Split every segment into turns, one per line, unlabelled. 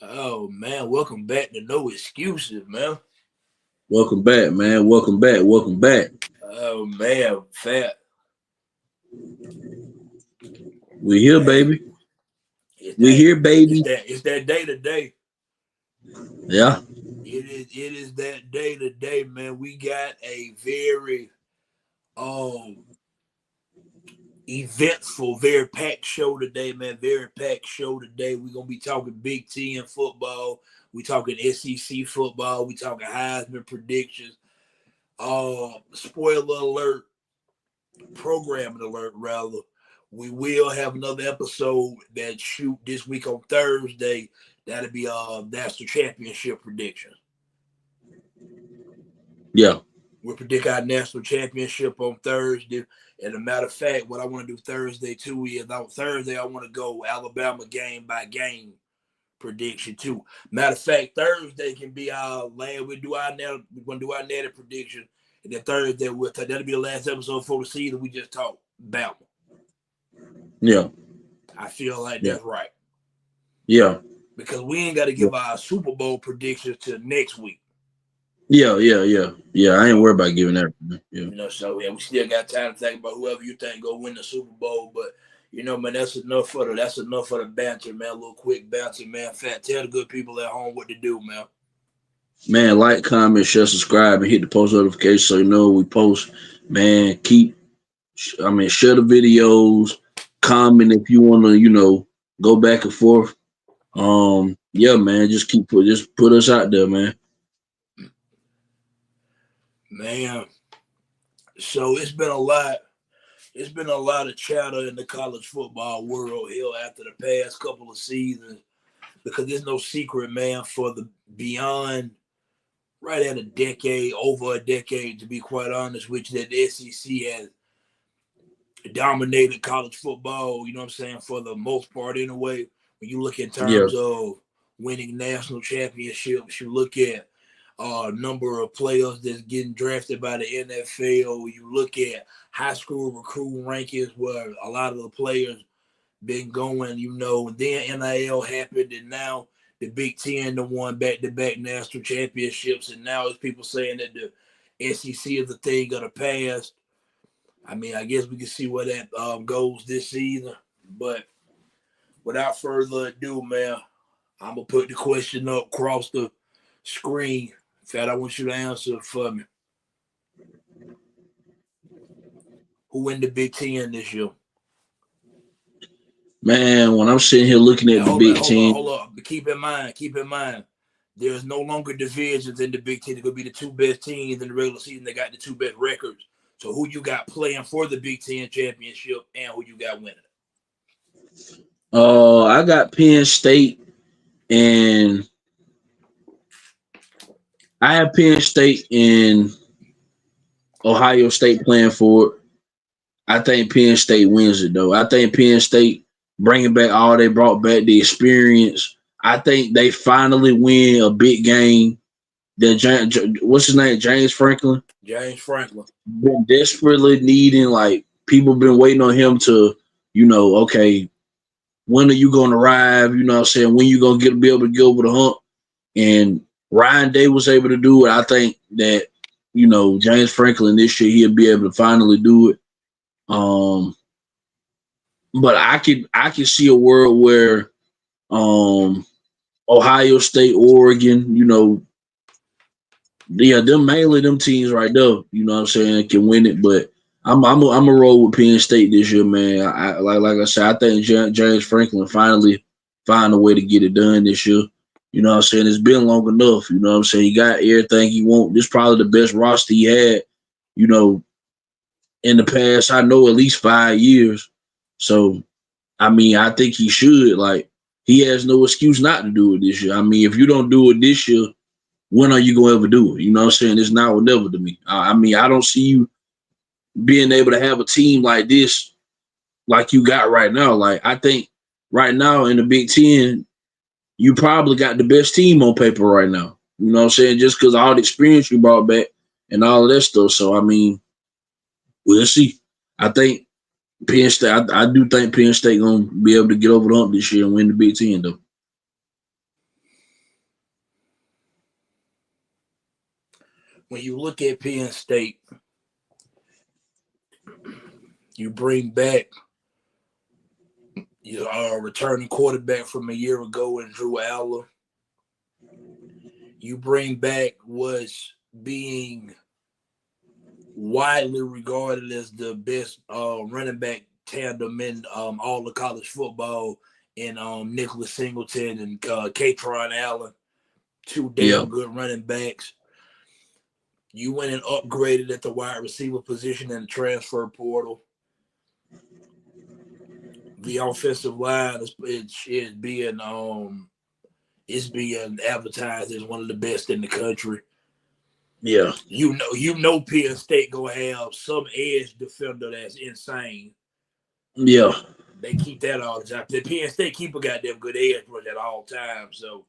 Oh man, welcome back to No Excuses, man.
Welcome back, man. Welcome back. Welcome back.
Oh man, fat
We here,
man.
baby.
It's
We
that
here,
it's
baby.
that it's that day to day.
Yeah.
It is that day to day, man. We got a very um eventful, very packed show today, man. Very packed show today. We're gonna be talking Big Ten football. We talking SEC football. We talking Heisman predictions. Spoiler alert, programming alert rather. We will have another episode that shoot this week on Thursday. That'll be national championship predictions.
Yeah.
We predict our national championship on Thursday. And a matter of fact, what I want to do Thursday too is on Thursday I want to go Alabama game by game prediction too. Matter of fact, Thursday can be our last. We're gonna do our netted prediction, and then Thursday that'll be the last episode for the season. We just talk Bama.
Yeah.
I feel like
Yeah.
that's right
Yeah.
because we ain't got to
Yeah.
give our Super Bowl predictions till next week.
Yeah. Yeah. Yeah. Yeah. I ain't
So
worried about giving that. Yeah.
so we still got time to think about whoever you think go win the Super Bowl. But man, that's enough for the banter, man. A little quick banter, man. Fat, tell the good people at home what to do, man.
Man, like, comment, share, subscribe, and hit the post notification so you know we post. Man, share the videos, comment if you want to, go back and forth. Yeah, man, just put us out there, man.
Man, so it's been a lot. It's been a lot of chatter in the college football world here after the past couple of seasons because there's no secret, man, for the beyond right at a decade, over a decade, to be quite honest with you, that the SEC has dominated college football, you know what I'm saying, for the most part anyway. When you look in
Yeah,
terms of winning national championships, you look at number of players that's getting drafted by the NFL. You look at high school recruiting rankings where a lot of the players been going, and then NIL happened, and now the Big Ten the won back-to-back national championships, and now it's people saying that the SEC is the thing of the past. I mean, I guess we can see where that goes this season, but without further ado, man, I'm gonna put the question up across the screen. Fat, I want you to answer it for me. Who win the Big Ten this year?
man. When I'm sitting here looking
And
at the
hold on,
Big
hold on,
Ten,
hold on. But keep in mind, there's no longer divisions in the Big Ten. It's gonna be the two best teams in the regular season. They got the two best records. So who you got playing for the Big Ten championship and who you got winning it?
I got Penn State, and I have Penn State and Ohio State playing for it. I think Penn State wins it though. I think Penn State bringing back all they brought back, the experience. I think they finally win a big game. What's his name? James Franklin
James Franklin.
been desperately needing, like, people been waiting on him to, okay, when are you gonna arrive? You know what I'm saying? When you gonna be able to get over the hump? And Ryan Day was able to do it. I think that, James Franklin this year he'll be able to finally do it. Um, but I could see a world where um Ohio State, Oregon, yeah, them mainly them teams right there, you know what I'm saying, can win it. But I'm a roll with Penn State this year, man. Like I said, I think James Franklin finally find a way to get it done this year. You know what I'm saying? It's been long enough. You know what I'm saying? He got everything he want. This is probably the best roster he had, you know, in the past, I know, at least 5 years. So, I mean, I think he should. Like, he has no excuse not to do it this year. I mean, if you don't do it this year, when are you going to ever do it? You know what I'm saying? It's now or never to me. I mean, I don't see you being able to have a team like this, like you got right now. Like, I think right now in the Big Ten, you probably got the best team on paper right now. You know what I'm saying? Just because all the experience you brought back and all of that stuff. So, I mean, we'll see. I think Penn State, I do think Penn State going to be able to get over the hump this year and win the Big Ten, though.
when you look at Penn State, you bring back your returning quarterback from a year ago in Drew Aller. You bring back what's being widely regarded as the best running back tandem in all of college football in Nicholas Singleton and Katron Allen, two damn good running backs. You went and upgraded at the wide receiver position in the transfer portal. The offensive line is being advertised as one of the best in the country.
Yeah.
You know Penn State gonna have some edge defender that's insane.
Yeah.
They keep that all the time. The Penn State keep a goddamn good edge rush at all times. So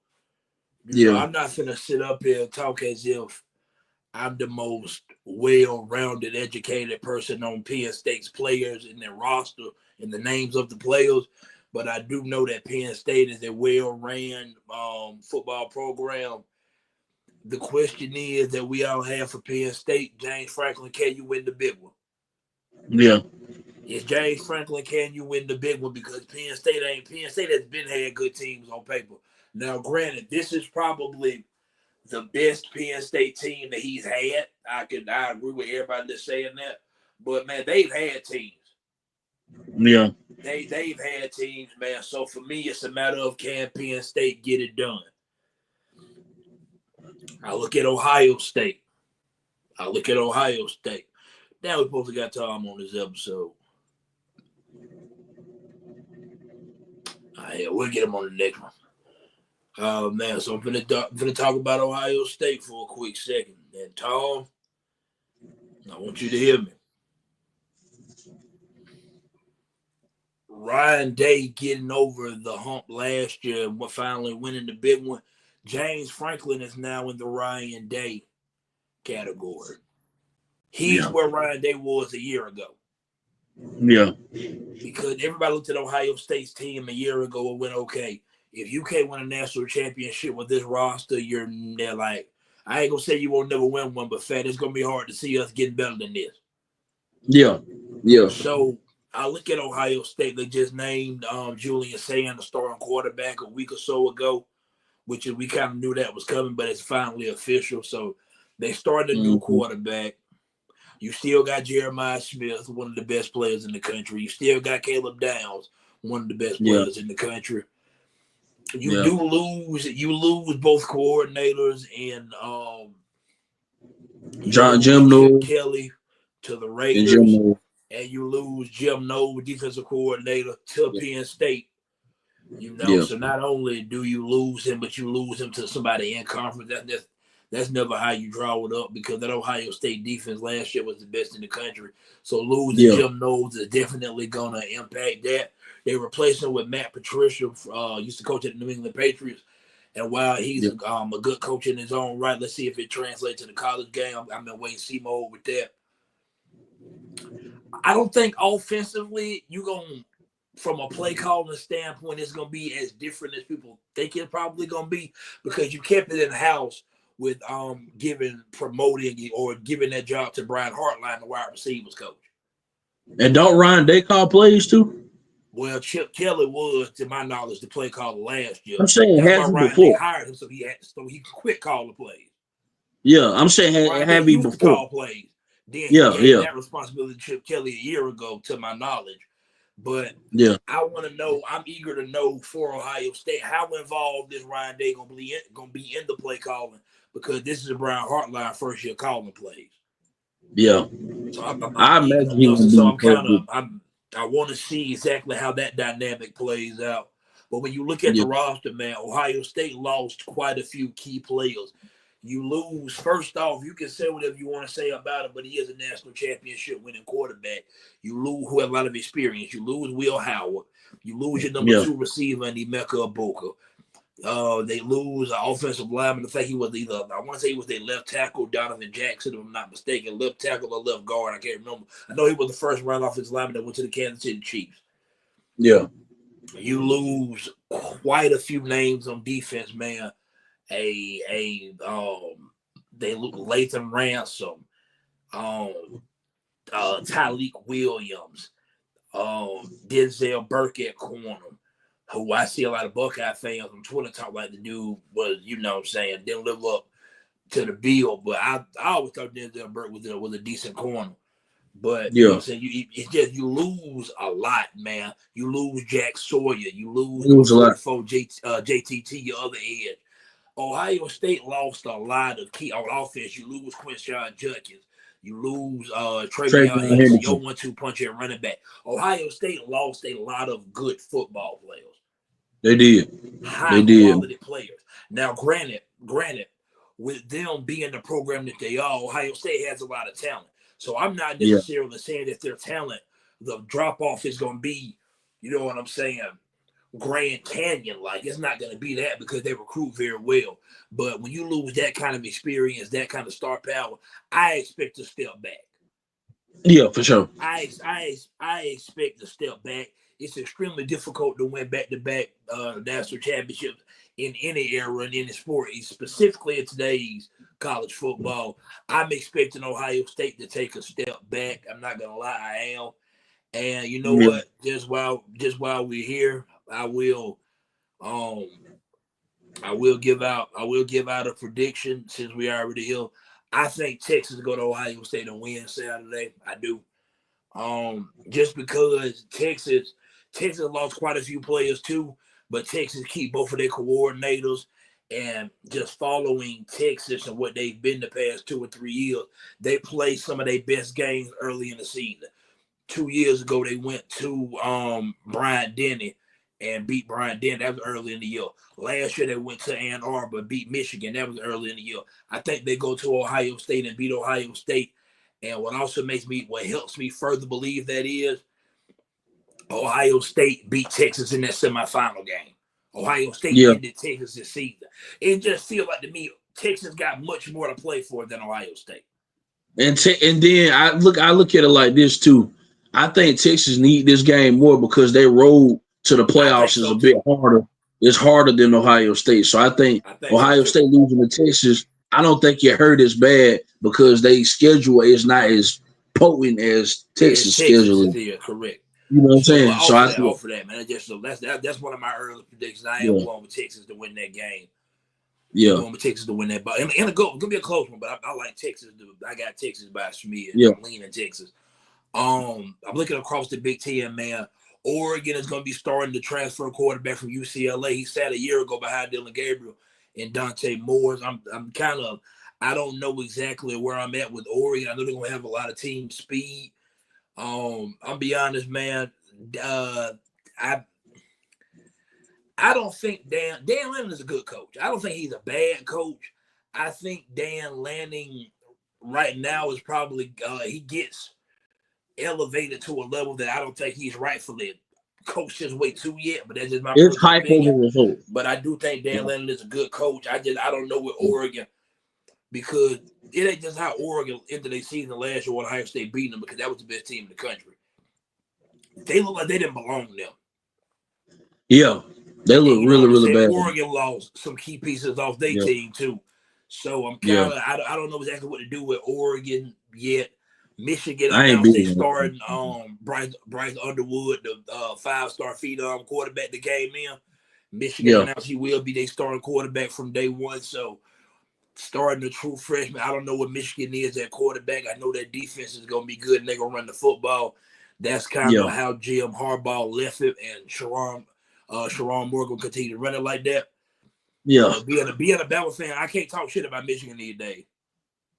you know, I'm not gonna sit up here and talk as if I'm the most well-rounded, educated person on Penn State's players and their roster and the names of the players. But I do know that Penn State is a well-ran football program. The question is that we all have for Penn State, James Franklin, can you win the big one?
Yeah.
It's James Franklin, can you win the big one? Because Penn State has been had good teams on paper. Now, granted, this is probably the best Penn State team that he's had. I agree with everybody that's saying that. But man, they've had teams.
Yeah.
They've had teams, man. So for me, it's a matter of can Penn State get it done. I look at Ohio State. Now we're supposed to got Tom on this episode. All right, we'll get him on the next one. Man, so I'm gonna talk about Ohio State for a quick second. And Tom, I want you to hear me. Ryan Day getting over the hump last year and finally winning the big one. James Franklin is now in the Ryan Day category. He's where Ryan Day was a year ago.
Yeah.
Because everybody looked at Ohio State's team a year ago and went, okay, if you can't win a national championship with this roster, they're like, I ain't gonna say you won't never win one, but fat, it's gonna be hard to see us getting better than this.
Yeah. Yeah.
So I look at Ohio State. They just named Julian Sayin the starting quarterback a week or so ago, which we kind of knew that was coming, but it's finally official. So they started a new quarterback. You still got Jeremiah Smith, one of the best players in the country. You still got Caleb Downs, one of the best players in the country. You lose both coordinators and
Jim Knowles,
Kelly to the Raiders, and you lose Jim Knowles, defensive coordinator, to Penn State. So not only do you lose him, but you lose him to somebody in conference. That's never how you draw it up, because that Ohio State defense last year was the best in the country. So losing Jim Knowles is definitely going to impact that. They replaced him with Matt Patricia, used to coach at the New England Patriots. And while he's a good coach in his own right, let's see if it translates to the college game. I'm in wait-and-see mode with that. I don't think offensively from a play calling standpoint, it's going to be as different as people think it's probably going to be, because you kept it in-house with promoting or giving that job to Brian Hartline, the wide receivers coach.
And don't Ryan Day call plays too?
Well, Chip Kelly was, to my knowledge, the play caller last year.
I'm saying
that's why Ryan Day hired him, so he could quit calling plays.
Yeah, I'm saying have he before
call plays. Then he gave that responsibility to Chip Kelly a year ago, to my knowledge. But I want to know. I'm eager to know for Ohio State, how involved is Ryan Day gonna be in the play calling, because this is a Brian Hartline first year calling plays.
Yeah,
so I'm
I imagine he will.
I want to see exactly how that dynamic plays out. But when you look at the roster, man, Ohio State lost quite a few key players. You lose, first off, you can say whatever you want to say about him, but he is a national championship winning quarterback. You lose who has a lot of experience. You lose Will Howard. You lose your number 2 receiver, and Emeka Ibuka. They lose an offensive lineman. I think he was I want to say he was their left tackle, Donovan Jackson, if I'm not mistaken, left tackle or left guard. I can't remember. I know he was the first round offensive lineman that went to the Kansas City Chiefs.
Yeah.
You lose quite a few names on defense, man. They look Latham Ransom, Tyleek Williams, Denzel Burke at corner, who I see a lot of Buckeye fans on Twitter talk like the dude was, you know what I'm saying, didn't live up to the bill. But I always thought Denzel Burke was a decent corner. But you know what I'm saying, it's just you lose a lot, man. You lose Jack Sawyer, you lose number 44 JTT, your other edge. Ohio State lost a lot of key on offense. You lose Quinshon Judkins. You lose Travion Henderson, your 1-2 punch at running back. Ohio State lost a lot of good football players.
They did.
High quality players. Now, granted, with them being the program that they are, Ohio State has a lot of talent. So I'm not necessarily saying that their talent, the drop-off is going to be, you know what I'm saying, Grand Canyon. Like, it's not going to be that because they recruit very well. But when you lose that kind of experience, that kind of star power, I expect to step back.
Yeah, for sure.
I expect to step back. It's extremely difficult to win back-to-back national championships in any era and any sport, specifically in today's college football. I'm expecting Ohio State to take a step back. I'm not gonna lie, I am. And you know what? Just while we're here, I will give out a prediction since we already here. I think Texas go to Ohio State and win Saturday. I do. Just because Texas lost quite a few players too, but Texas keep both of their coordinators. And just following Texas and what they've been the past 2 or 3 years, they play some of their best games early in the season. 2 years ago, they went to Bryant-Denny and beat Bryant-Denny. That was early in the year. Last year, they went to Ann Arbor, beat Michigan. That was early in the year. I think they go to Ohio State and beat Ohio State. And what helps me further believe that is Ohio State beat Texas in that semifinal game. Ohio State ended Texas this season. It just feels like to me Texas got much more to play for than Ohio State.
And then I look at it like this too. I think Texas need this game more because their road to the playoffs is a bit harder. It's harder than Ohio State. So I think Ohio State losing to Texas, I don't think it hurt as bad because they schedule is not as potent as Texas schedule.
Yeah, correct.
You know what I'm saying?
So I offer that, man. That's one of my early predictions. I am going with Texas to win that game.
Yeah,
going with Texas to win that. But it's gonna be a close one. But I like Texas. I got Texas by Schmidt.
Yeah,
I'm leaning Texas. I'm looking across the Big Ten, man. Oregon is going to be starting to transfer quarterback from UCLA. He sat a year ago behind Dylan Gabriel and Dante Moores. I don't know exactly where I'm at with Oregon. I know they're going to have a lot of team speed. I'll be honest, man. I don't think Dan Lanning is a good coach. I don't think he's a bad coach. I think Dan Lanning right now is probably he gets elevated to a level that I don't think he's rightfully coached his way to yet. But that's just my personal opinion. But I do think Dan Lanning is a good coach. I don't know with Oregon because it ain't just how Oregon ended their season last year when Ohio State beat them because that was the best team in the country. They look like they didn't belong there.
Yeah, they look really bad.
Oregon lost some key pieces off their team too. So I'm kind of I don't know exactly what to do with Oregon yet. Michigan announced they starting Bryce Underwood, the 5-star phenom quarterback that came in. Michigan announced he will be their starting quarterback from day one. So starting a true freshman. I don't know what Michigan is at quarterback. I know their defense is going to be good and they're going to run the football. That's kind of how Jim Harbaugh left it, and Sharon Morgan continue to run it like that. Yeah. Being a Bama fan, I can't talk shit about Michigan these days.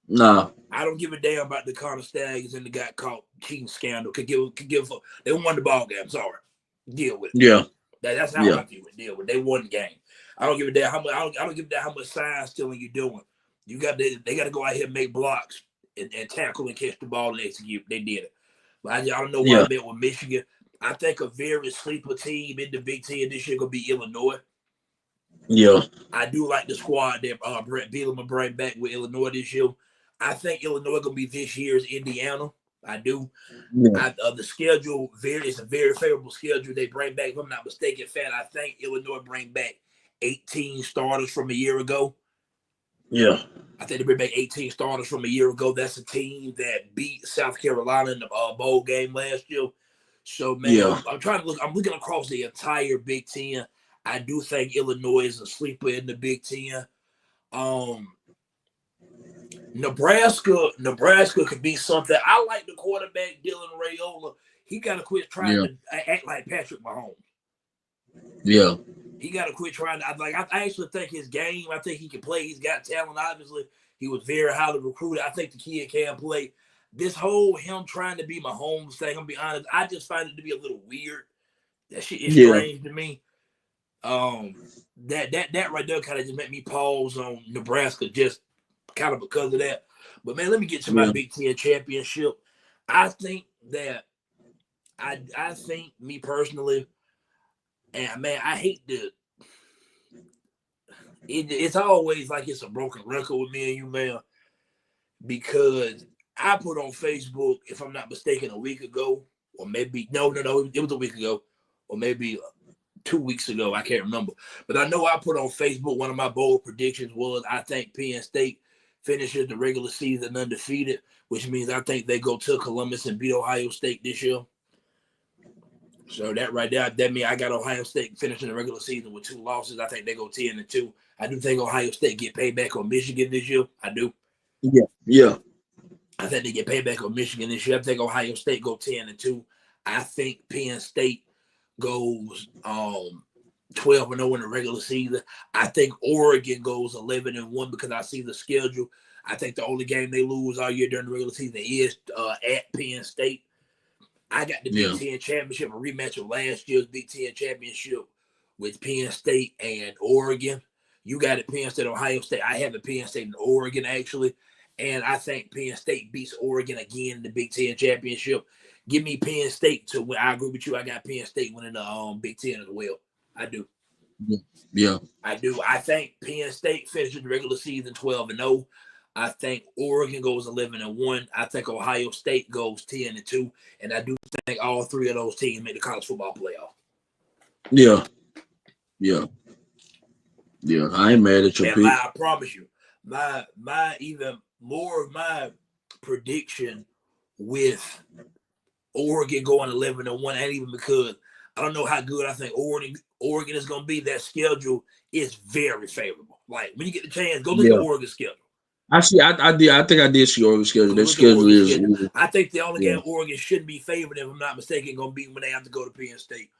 Nah.
I don't give a damn about the Connor Staggs and the got caught cheating scandal. They won the ball game. Sorry. Deal with it.
Yeah.
That's how I view it. Deal with it. They won the game. I don't give a damn how much I don't give a damn how much sign stealing you're doing. They gotta go out here and make blocks and tackle and catch the ball and execute. They did it. But I don't know where I'm at with Michigan. I think a very sleeper team in the Big Ten this year gonna be Illinois.
Yeah.
I do like the squad that Brett Bielema will bring back with Illinois this year. I think Illinois gonna be this year's Indiana. I do. Yeah. The schedule is a very favorable schedule. They bring back, if I'm not mistaken, I think Illinois bring back 18 starters from a year ago.
Yeah.
I think they bring back 18 starters from a year ago. That's a team that beat South Carolina in the bowl game last year. So, man,
Yeah.
I'm trying to look. I'm looking across the entire Big Ten. I do think Illinois is a sleeper in the Big Ten. Um, Nebraska could be something. I like the quarterback Dylan Raiola. He got to quit trying
Yeah.
to act like Patrick Mahomes.
Yeah.
He got to quit trying to. I actually think his game. I think he can play. He's got talent. Obviously, he was very highly recruited. I think the kid can play. This whole him trying to be Mahomes thing. I'm gonna be honest. I just find it to be a little weird. That shit is
Yeah.
strange to me. That right there kind of just made me pause on Nebraska just kind of because of that. But man, let me get to my
Yeah.
Big Ten championship. I think that I think me personally, and man, I hate to. It's always like it's a broken record with me and you, man, because I put on Facebook, if I'm not mistaken, a week ago, or maybe no, it was a week ago, or maybe 2 weeks ago. I can't remember, but I know I put on Facebook one of my bold predictions was I think Penn State finishes the regular season undefeated, which means I think they go to Columbus and beat Ohio State this year. So that right there, that means I got Ohio State finishing the regular season with 2 losses. I think they go 10-2. I do think Ohio State get paid back on Michigan this year. I do.
Yeah. Yeah.
I think they get paid back on Michigan this year. I think Ohio State go 10-2. I think Penn State goes 12-0 in the regular season. I think Oregon goes 11-1 because I see the schedule. I think the only game they lose all year during the regular season is at Penn State. I got the Big Ten championship, a rematch of last year's Big Ten championship with Penn State and Oregon. You got it, Penn State, Ohio State. I have the Penn State and Oregon, actually. And I think Penn State beats Oregon again in the Big Ten championship. Give me Penn State to win. I agree with you. I got Penn State winning the Big Ten as well. I do.
Yeah.
I do. I think Penn State finishes the regular season 12-0. I think Oregon goes 11-1. I think Ohio State goes 10-2. And I do think all 3 of those teams make the college football playoff.
Yeah. Yeah. Yeah. I ain't mad at your pick.
I promise you, my even more of my prediction with Oregon going 11-1 ain't even because I don't know how good I think Oregon is going to be. That schedule is very favorable. Like when you get the chance, go look at Oregon's schedule.
Actually, I did. I think I did see Oregon's schedule. Their schedule is.
I think the only game Oregon shouldn't be favored, if I'm not mistaken, going to be when they have to go to Penn State.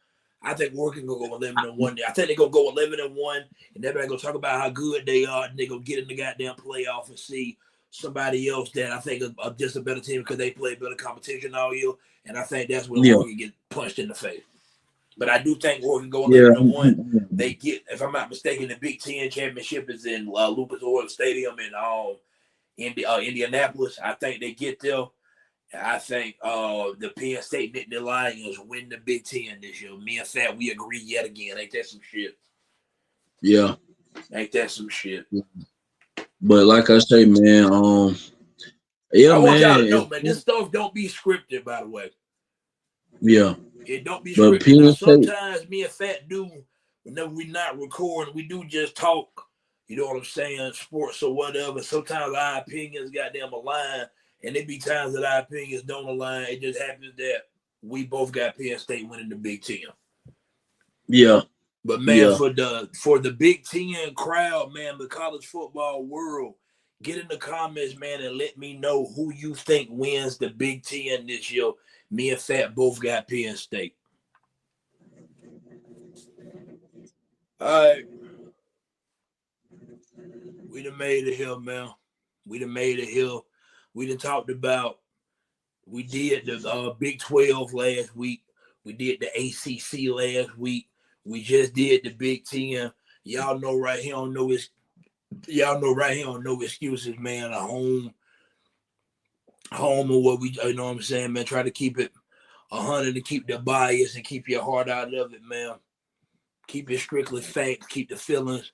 I think Oregon gonna go 11-1. I think they're gonna go 11-1, and everybody gonna talk about how good they are, and they gonna get in the goddamn playoff and see somebody else that I think are just a better team because they play better competition all year. And I think that's when Oregon get punched in the face. But I do think Oregon go 11-1. They get, if I'm not mistaken, the Big Ten championship is in Lucas Oil Stadium in Indianapolis. I think they get there. I think the Penn State Nittany Lions win the Big Ten this year. Me and Fat, we agree yet again. Ain't that some shit?
Yeah.
Ain't that some shit?
But like I say, man,
I want y'all to know, man, this stuff don't be scripted, by the way.
Yeah.
It don't be scripted. Now, sometimes me and Fat do, whenever we not recording, we do just talk, you know what I'm saying, sports or whatever. Sometimes our opinions goddamn align, and there be times that our opinions don't align. It just happens that we both got Penn State winning the Big Ten.
Yeah.
But man, for the Big Ten crowd, man, the college football world, get in the comments, man, and let me know who you think wins the Big Ten this year. Me and Fat both got Penn State. All right. We done made it here, man. We done made it here. We done talked about, we did the Big 12 last week. We did the ACC last week. We just did the Big Ten. Y'all know right here on no excuses, man. A home or what we, you know what I'm saying, man. Try to keep it 100 to keep the bias and keep your heart out of it, man. Keep it strictly facts. Keep the feelings.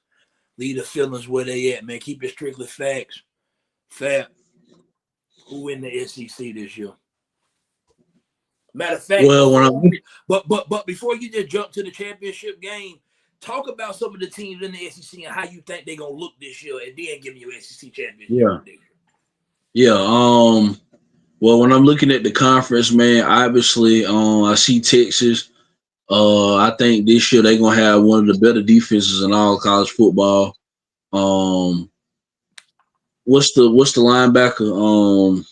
Leave the feelings where they at, man. Keep it strictly facts. Fat. Who in the SEC this year? Matter of fact, but before you just jump to the championship game, talk about some of the teams in the SEC and how you think they're gonna look this year, and then give me your SEC championship
Yeah.
prediction.
Yeah. Well, when I'm looking at the conference, man, obviously, I see Texas. I think this year they're gonna have one of the better defenses in all college football. Um, what's the linebacker?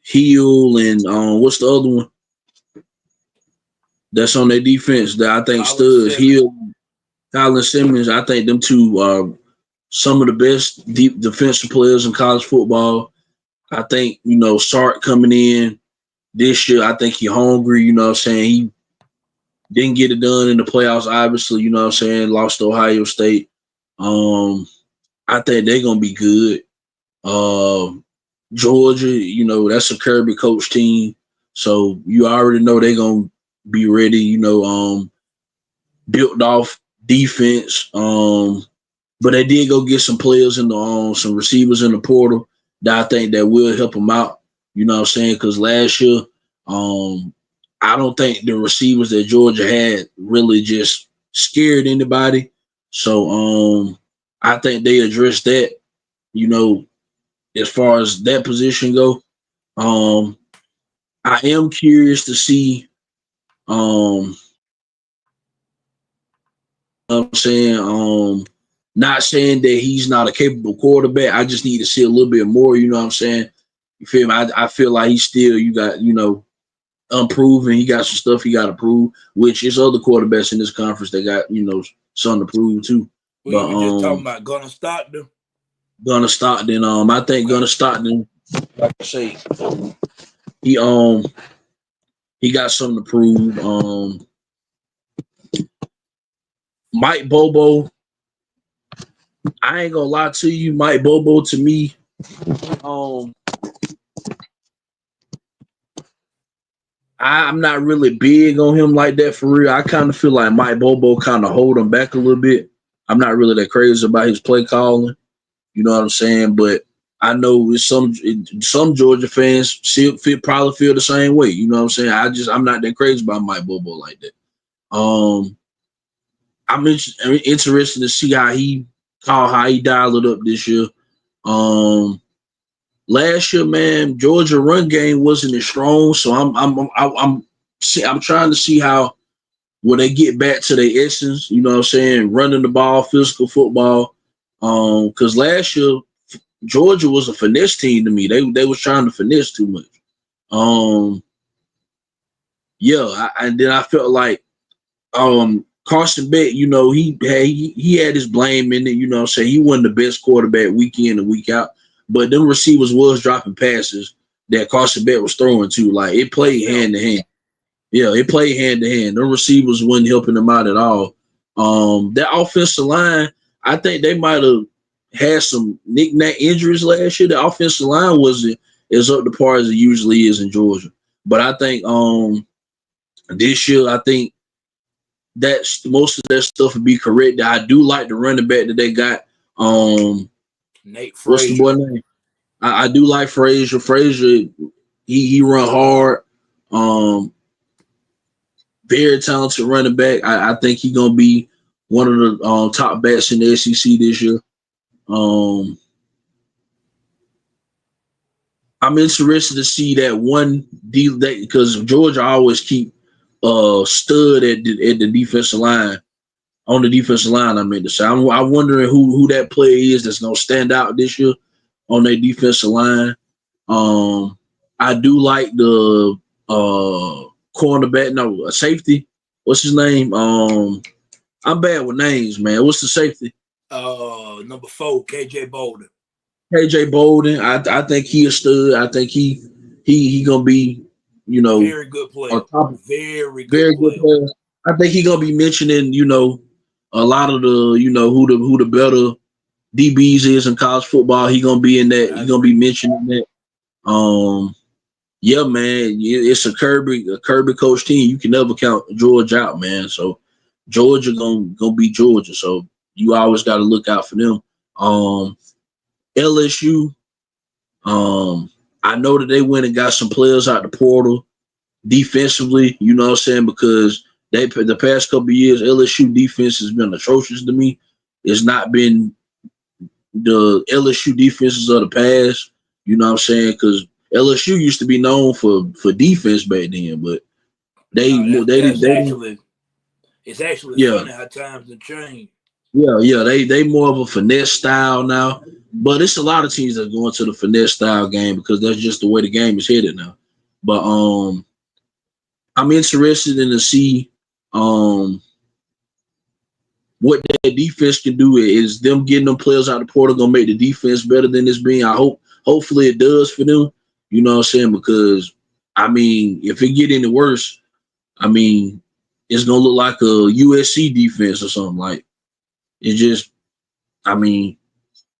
Hill and what's the other one that's on their defense that I think
Colin
studs?
Simmons.
Hill, Colin Simmons. I think them two are some of the best deep defensive players in college football. I think, Sark coming in this year, I think he's hungry, you know what I'm saying? He didn't get it done in the playoffs, obviously, you know what I'm saying? Lost to Ohio State. I think they're gonna be good. Georgia, that's a Kirby coach team. So you already know they're gonna be ready, built off defense. But they did go get some players in the some receivers in the portal that I think that will help them out. You know what I'm saying? Because last year, I don't think the receivers that Georgia had really just scared anybody. So I think they addressed that. As far as that position go, I am curious to see. I'm saying, not saying that he's not a capable quarterback. I just need to see a little bit more. You know what I'm saying? You feel me? I feel like he's still, unproven. He got some stuff he got to prove, which is other quarterbacks in this conference that got, something to prove too.
We were just talking about Gunnar Stockton.
Gunnar Stockton. I think Gunnar Stockton, like I say, he got something to prove. Mike Bobo, I ain't gonna lie to you, Mike Bobo to me, I'm not really big on him like that for real. I kind of feel like Mike Bobo kind of hold him back a little bit. I'm not really that crazy about his play calling. You know what I'm saying? But I know some Georgia fans probably feel the same way. You know what I'm saying? I'm not that crazy about Mike Bobo like that. I'm interested to see how he dialed it up this year. Last year, man, Georgia run game wasn't as strong, so I'm trying to see how will they get back to their essence. You know what I'm saying? Running the ball, physical football. Because last year Georgia was a finesse team to me. They was trying to finesse too much. And then I felt like Carson Beck, he had his blame in it. You know what I'm saying? He wasn't the best quarterback week in and week out. But them receivers was dropping passes that Carson Beck was throwing to. Like, it played hand to hand. Yeah, it played hand to hand. The receivers wasn't helping them out at all. That offensive line, I think they might have had some knick-knack injuries last year. The offensive line wasn't as up to par as it usually is in Georgia. But I think this year, I think that's most of that stuff would be correct. I do like the running back that they got.
Nate Frazier.
What's the boy name? I do like Frazier. Frazier, he run hard. Very talented running back. I think he's gonna be one of the top backs in the SEC this year. I'm interested to see that one deal because Georgia always keep stud at the defensive line. On the defensive line, I meant to say. I'm wondering who that player is that's gonna stand out this year on their defensive line. I do like the cornerback, safety. What's his name? I'm bad with names, man. What's the safety?
Number 4, KJ Bolden.
KJ Bolden. I think he a stud. I think he gonna be,
very good player. Very good player.
I think he gonna be mentioning, a lot of the, who the better DBs is in college football. He gonna be in that. He gonna be mentioning that. Yeah, man. It's a Kirby coach team. You can never count Georgia out, man. So Georgia gonna be Georgia. So you always got to look out for them. LSU. I know that they went and got some players out the portal defensively. You know what I'm saying? Because the past couple of years, LSU defense has been atrocious to me. It's not been the LSU defenses of the past. You know what I'm saying? Because LSU used to be known for defense back then, but they
No,
they
that's
they
actually it's actually
yeah.
funny how times have changed.
Yeah. They more of a finesse style now, but it's a lot of teams that go into the finesse style game because that's just the way the game is headed now. But I'm interested in to see um what that defense can do. Is them getting them players out of the portal gonna make the defense better than it's been? Hopefully it does for them. You know what I'm saying? Because I mean, if it get any worse, I mean, it's gonna look like a USC defense or something. Like it just, I mean,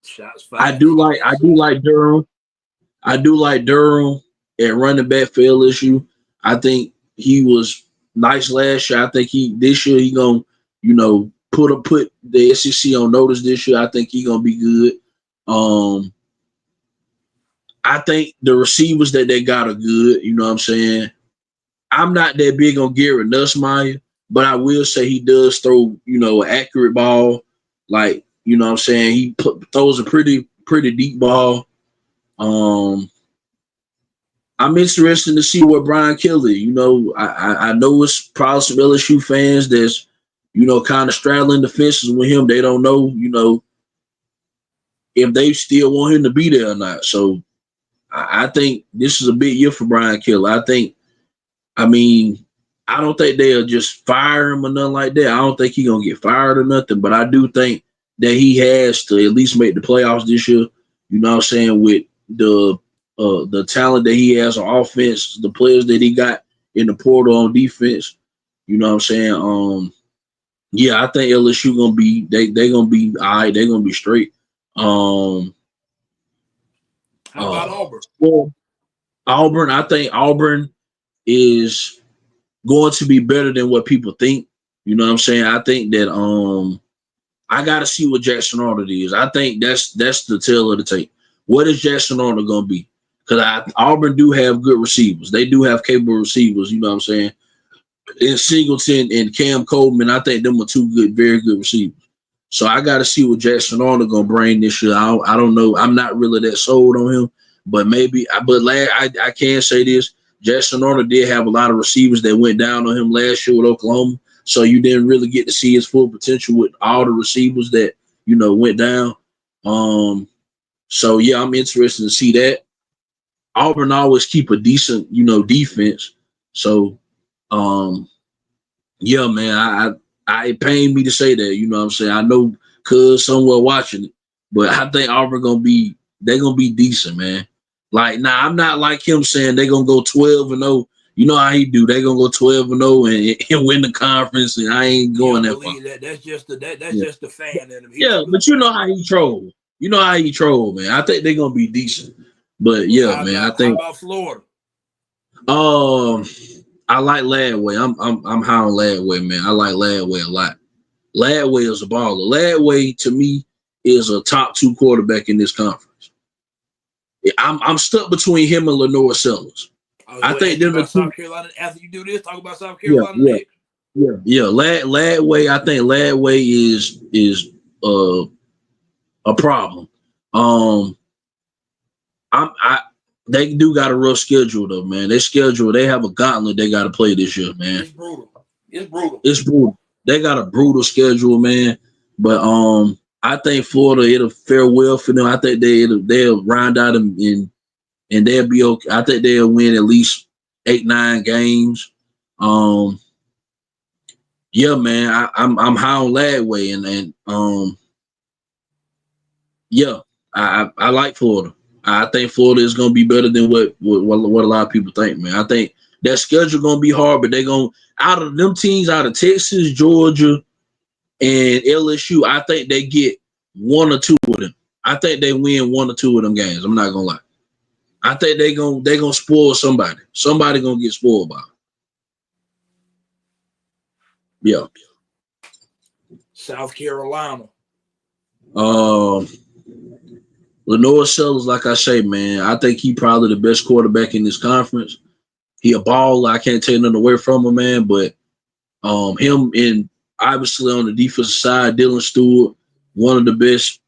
Shots
I
fired.
do like I do like Durham. I do like Durham at running back for LSU. I think he was nice last year. I think this year he gonna, put the SEC on notice this year. I think he gonna be good. Um, I think the receivers that they got are good. You know what I'm saying? I'm not that big on Garrett Nussmeier, but I will say he does throw, an accurate ball. Like, you know what I'm saying? He throws a pretty deep ball. Um, I'm interested to see what Brian Kelly. I know it's probably some LSU fans that's, kind of straddling the fences with him. They don't know, if they still want him to be there or not. So I think this is a big year for Brian Kelly. I mean, I don't think they'll just fire him or nothing like that. I don't think he's gonna get fired or nothing, but I do think that he has to at least make the playoffs this year. You know what I'm saying? With the talent that he has on offense, the players that he got in the portal on defense. You know what I'm saying? Yeah, I think LSU gonna be they gonna be all right. They're gonna be straight. Um,
How about Auburn?
well, Auburn, I think Auburn is going to be better than what people think. You know what I'm saying? I think that I gotta see what Jackson Arnold is. I think that's the tail of the tape. What is Jackson Arnold gonna be? Because Auburn do have good receivers. They do have capable receivers, you know what I'm saying? And Singleton and Cam Coleman, I think them are two good, very good receivers. So I got to see what Jackson Arnold gonna bring this year. I don't know. I'm not really that sold on him, but maybe. I can say this: Jackson Arnold did have a lot of receivers that went down on him last year with Oklahoma. So you didn't really get to see his full potential with all the receivers that went down. So yeah, I'm interested to see that. Auburn always keep a decent defense. So um, yeah, man, it pained me to say that. You know what I'm saying? I know cuz somewhere watching it, but I think Auburn they're gonna be decent, man. Like, nah, I'm not like him saying they're gonna go 12-0. You know how he do? They're gonna go 12-0 and win the conference, and I ain't
You
going
don't
that far.
believe that? That's just that's
Yeah,
just the fan in him. He
yeah,
don't
but
believe
you know
that.
how he troll. You know how he troll, man. I think they're gonna be decent. But
Well,
yeah, man, I
how
think
about Florida?
um I like Ladway. I'm high on Ladway, man. I like Ladway a lot. Ladway is a baller. Ladway to me is a top 2 quarterback in this conference. I'm stuck between him and Lenore Sellers.
I was
I
going to
think
ask you
they're the
about
two.
South Carolina. After you do this, talk about South
Yeah,
Carolina
yeah,
next.
yeah. Ladway. I think Ladway is a problem. Um, I they do got a rough schedule though, man. They have a gauntlet they got to play this year, man.
It's brutal. It's brutal.
It's brutal. They got a brutal schedule, man. But I think Florida it'll fare well for them. I think they'll round out and they'll be okay. I think they'll win at least 8-9 games. Um, yeah, man. I'm high on Ladway and yeah, I like Florida. I think Florida is gonna be better than what a lot of people think, man. I think that schedule gonna be hard, but they gonna out of them teams out of Texas, Georgia, and LSU, I think they get 1 or 2 of them. I think they win 1 or 2 of them games. I'm not gonna lie. I think they gonna spoil somebody. Somebody gonna get spoiled by it. Yeah.
South Carolina.
Um, Lenore Sellers, like I say, man, I think he probably the best quarterback in this conference. He a baller. I can't take nothing away from him, man, but Him and obviously on the defensive side, Dylan Stewart, one of the best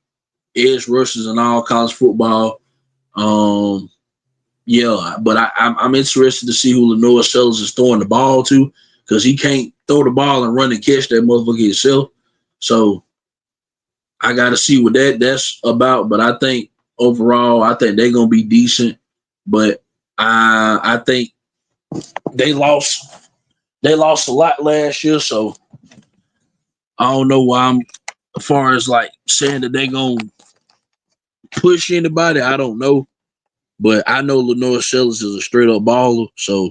edge rushers in all college football. Yeah, but I'm interested to see who Lenore Sellers is throwing the ball to because he can't throw the ball and run and catch that motherfucker himself. So I got to see what that's about. But I think overall, I think they're gonna be decent. But I think they lost a lot last year, so I don't know why I'm as far as like saying that they gonna push anybody. I don't know, but I know Lenore Sellers is a straight up baller. So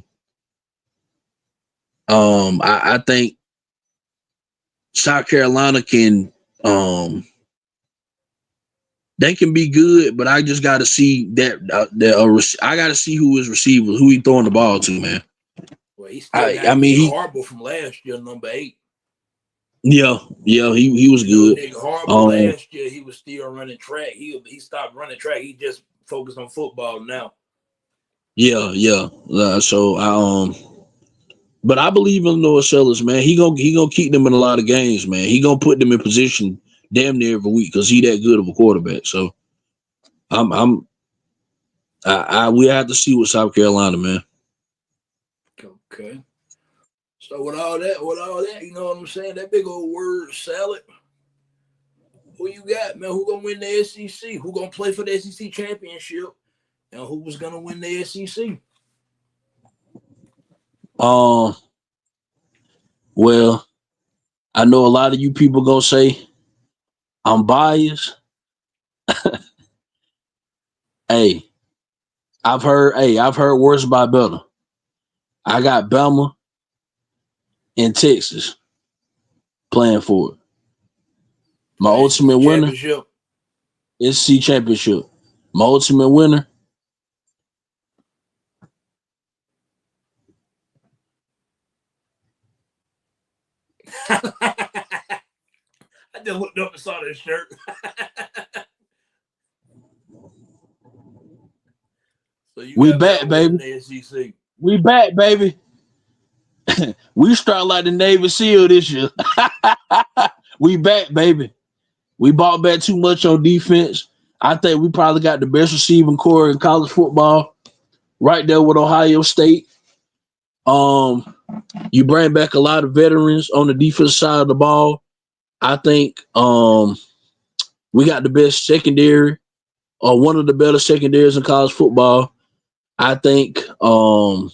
I think South Carolina can they can be good, but I just got to see I got to see who his receivers, who he throwing the ball to, man.
Well, he still got
I mean
Nick
he
Harbaugh from last year, number 8.
yeah he was good.
Nick Harbaugh last year, he was still running track. He stopped running track. He just focused on football now.
Yeah. So but I believe in Noah Sellers, man. He gonna keep them in a lot of games, man. He gonna put them in position damn near every week because he that good of a quarterback. So we have to see with South Carolina, man.
Okay. So with all that, you know what I'm saying? That big old word salad. Who you got, man? Who gonna win the SEC? Who gonna play for the SEC championship? And who was gonna win the SEC?
Well, I know a lot of you people gonna say I'm biased. Hey, I've heard worse about better. I got Bama in Texas playing for it. My ultimate winner,
Championship.
SEC championship. My ultimate winner,
I just looked up and saw this shirt. So you
we
got
back, baby.
the SEC.
We back, baby. We start like the Navy SEAL this year. We back, baby. We bought back too much on defense. I think we probably got the best receiving core in college football, right there with Ohio State. You bring back a lot of veterans on the defense side of the ball. I think we got the best secondary, or one of the better secondaries in college football. I think who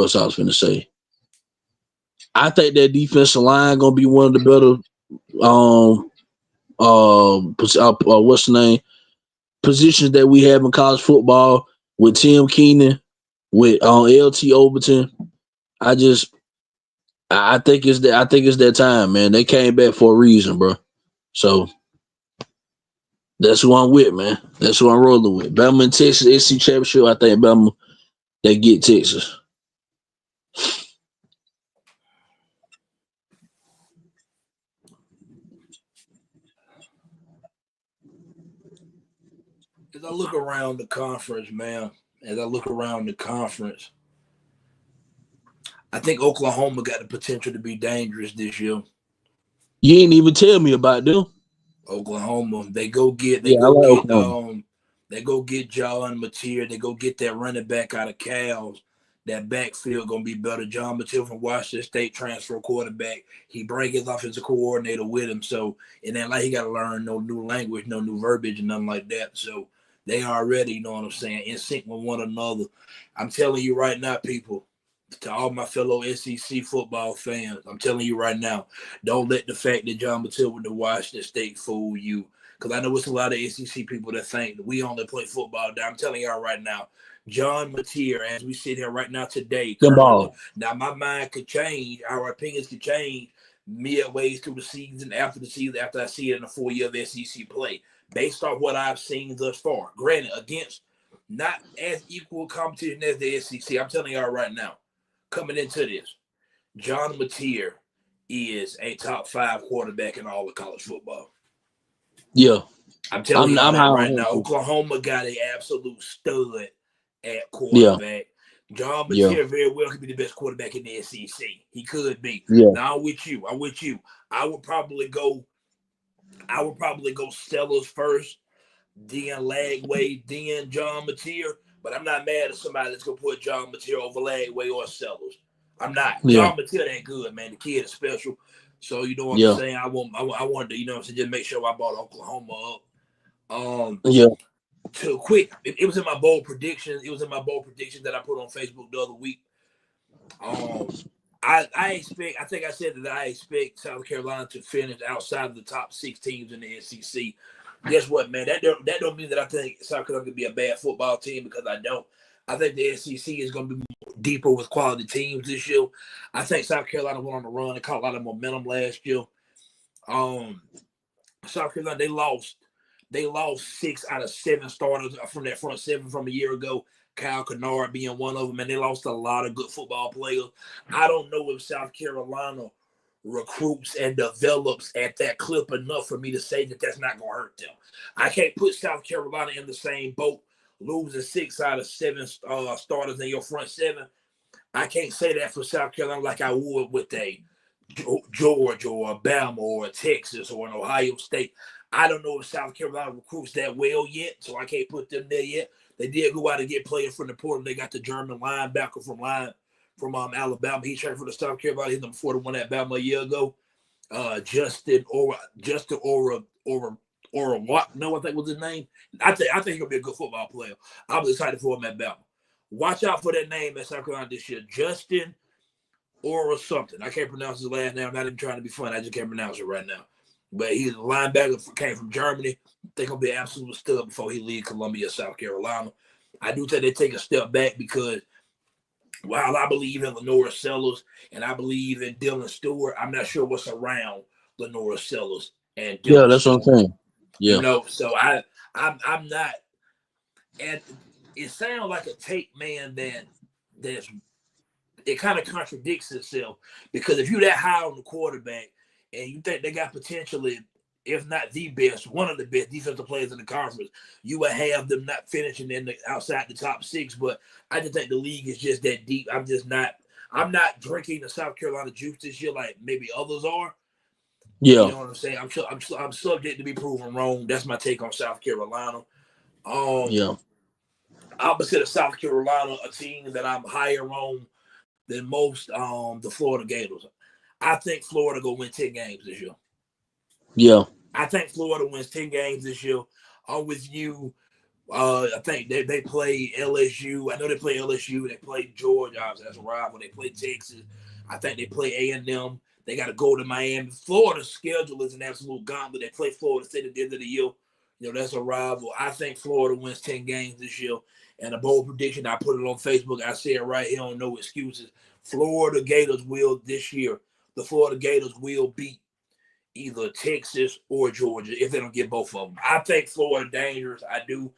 else I was gonna say? I think that defensive line gonna be one of the better what's the name positions that we have in college football with Tim Keenan, with LT Overton. I think it's that time, man. They came back for a reason, bro. So that's who I'm with, man. That's who I'm rolling with. Bama and Texas SC championship. I think Bama they get Texas.
As I look around the conference, man, I think Oklahoma got the potential to be dangerous this year.
You ain't even tell me about them.
Oklahoma, they go get John Mateer. They go get that running back out of Cal. That backfield gonna be better. John Mateer from Washington State, transfer quarterback. He bring his offensive coordinator with him. So in that, like, he got to learn no new language, no new verbiage, and nothing like that. So they already, you know what I'm saying, in sync with one another. I'm telling you right now, people, to all my fellow SEC football fans, I'm telling you right now, don't let the fact that John Mateer with the Washington State fool you. Because I know it's a lot of SEC people that think that we only play football. I'm telling y'all right now, John Mateer, as we sit here right now today, currently, now my mind could change, our opinions could change midways through the season, after I see it in a 4 year of SEC play, based on what I've seen thus far. Granted, against not as equal competition as the SEC. I'm telling y'all right now, coming into this, John Mateer is a top 5 quarterback in all of college football.
Yeah.
I'm telling you that right now. Oklahoma got an absolute stud at quarterback. John
Yeah.
Mateer very well could be the best quarterback in the SEC. He could be.
Yeah.
Now I'm with you. I would probably go Sellers first, then Lagway, then John Mateer. But I'm not mad at somebody that's gonna put John Mateer over Lagway or Sellers. I'm not.
Yeah.
John Mateer that good, man. The kid is special. So you know what I'm
Yeah.
saying? I wanted to, you know what I'm saying, just make sure I brought Oklahoma up.
Yeah.
Too quick. It was in my bold predictions. It was in my bold predictions that I put on Facebook the other week. I expect. I think I said that I expect South Carolina to finish outside of the top 6 teams in the SEC. Guess what, man? That don't mean that I think South Carolina could be a bad football team, because I don't. I think the SEC is going to be deeper with quality teams this year. I think South Carolina went on the run and caught a lot of momentum last year. South Carolina, they lost 6 out of 7 starters from that front 7 from a year ago. Kyle Kennard being one of them, and they lost a lot of good football players. I don't know if South Carolina recruits and develops at that clip enough for me to say that that's not going to hurt them. I can't put South Carolina in the same boat, losing 6 out of 7 starters in your front 7. I can't say that for South Carolina like I would with a Georgia or Alabama or Texas or an Ohio State. I don't know if South Carolina recruits that well yet, so I can't put them there yet. They did go out and get players from the portal. They got the German linebacker from Alabama. He traded for the South Carolina. He's number 41 at Alabama a year ago. Justin what? No, I think was his name. I think he's gonna be a good football player. I was excited for him at Alabama. Watch out for that name at South Carolina this year, Justin or something. I can't pronounce his last name. I'm not even trying to be funny. I just can't pronounce it right now. But he's a linebacker, came from Germany. They're going to be an absolute stud before he leaves Columbia, South Carolina. I do think they take a step back because while I believe in Lenora Sellers and I believe in Dylan Stewart, I'm not sure what's around Lenora Sellers and Dylan
Yeah, that's
Stewart.
what I'm saying. Yeah.
You know, so I'm not. And it sounds like a take, man, that's it kind of contradicts itself, because if you're that high on the quarterback and you think they got potentially, if not the best, one of the best defensive players in the conference, you would have them not finishing outside the top 6. But I just think the league is just that deep. I'm not drinking the South Carolina juice this year like maybe others are.
Yeah.
You know what I'm saying? I'm subject to be proven wrong. That's my take on South Carolina.
Yeah.
Opposite of South Carolina, a team that I'm higher on than most, the Florida Gators. I think Florida go win 10 games this year.
Yeah.
I think Florida wins 10 games this year. I'm with you. I think they play LSU. I know they play LSU. They play Georgia. Obviously, that's a rival. They play Texas. I think they play A&M. They got to go to Miami. Florida's schedule is an absolute gauntlet. They play Florida State at the end of the year. You know, that's a rival. I think Florida wins 10 games this year. And a bold prediction, I put it on Facebook. I said right here on No Excuses. Florida Gators will this year. The Florida Gators will beat either Texas or Georgia if they don't get both of them. I think Florida dangerous. I do.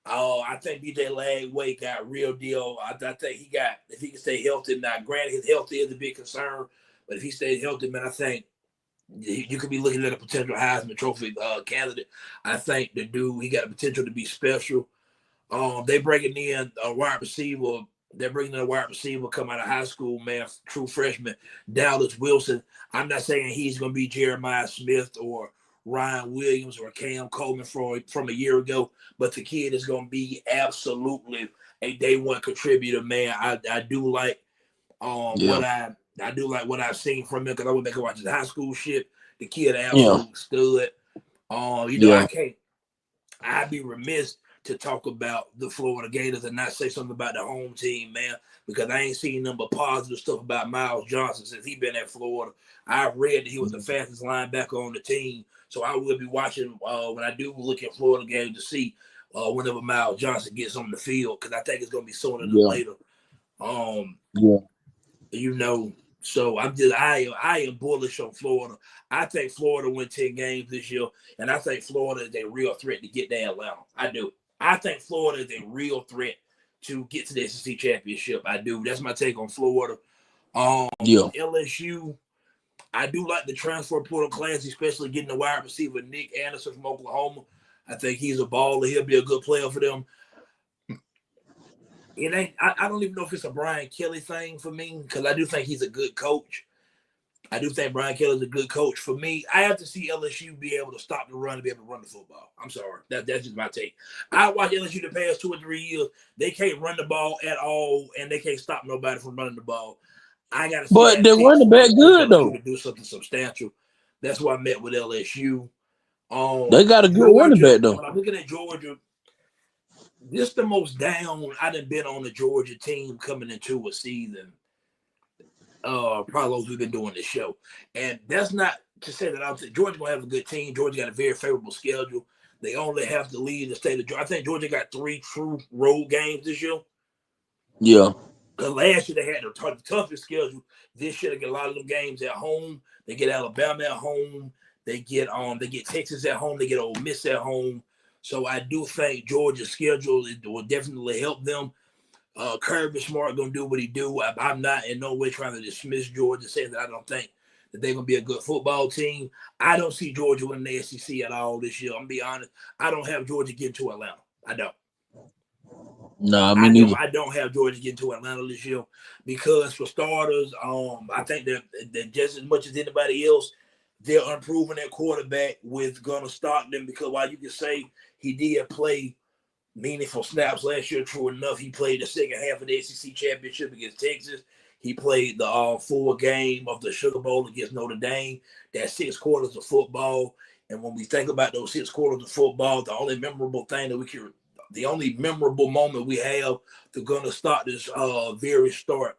I think BJ Lagway got real deal. I think if he can stay healthy. Now, granted, his health is a big concern, but if he stays healthy, man, I think you could be looking at a potential Heisman Trophy candidate. I think the dude, he got the potential to be special. They bringing in a wide receiver. They're bringing in a wide receiver come out of high school, man, true freshman, Dallas Wilson. I'm not saying he's going to be Jeremiah Smith or Ryan Williams or Cam Coleman from a year ago, but the kid is going to be absolutely a day one contributor, man. I do like what I've seen from him, because I went back and watched his high school shit. The kid absolute stud. I'd be remiss to talk about the Florida Gators and not say something about the home team, man, because I ain't seen nothing but positive stuff about Miles Johnson since he been at Florida. I've read that he was the fastest linebacker on the team, so I will be watching when I do look at Florida games to see whenever Miles Johnson gets on the field, because I think it's going to be sooner than later. You know, so I am bullish on Florida. I think Florida win 10 games this year, and I think Florida is a real threat to get to Atlanta. I do. I think Florida is a real threat to get to the SEC championship. I do. That's my take on Florida. LSU, I do like the transfer portal class, especially getting the wide receiver Nick Anderson from Oklahoma. I think he's a baller. He'll be a good player for them. it ain't. I don't even know if it's a Brian Kelly thing for me because I do think he's a good coach. I do think Brian Kelly's a good coach. For me, I have to see LSU be able to stop the run and be able to run the football. I'm sorry. That's just my take. I watch LSU the past 2 or 3 years. They can't run the ball at all, and they can't stop nobody from running the ball. I got to see
But
that
they're
fix
running
for me
back
to push
good
LSU
though.
to do something substantial. That's why I met with LSU.
They got a good running
Georgia,
back though.
when I'm looking at Georgia, this is the most down I've been on the Georgia team coming into a season. Probably we've been doing this show. And that's not to say that I'm saying Georgia gonna have a good team. Georgia got a very favorable schedule. They only have to lead the state of Georgia. I think Georgia got 3 true road games this year.
Yeah.
Because last year they had the toughest schedule. This year they get a lot of them games at home. They get Alabama at home. They get Texas at home. They get Ole Miss at home. So I do think Georgia's schedule will definitely help them. Kirby Smart gonna do what he do. I'm not in no way trying to dismiss Georgia, saying that I don't think that they're gonna be a good football team. I don't see Georgia winning the SEC at all this year. I'm gonna be honest. I don't have Georgia getting to Atlanta. I don't.
Nah, me neither.
I don't have Georgia getting to Atlanta this year because for starters, I think that just as much as anybody else, they're improving their quarterback with Gunnar Stockton because while you can say he did play meaningful snaps last year, true enough, he played the second half of the SEC championship against Texas. He played the full game of the Sugar Bowl against Notre Dame. That's 6 quarters of football. And when we think about those 6 quarters of football, the only memorable moment we have to gonna start this very short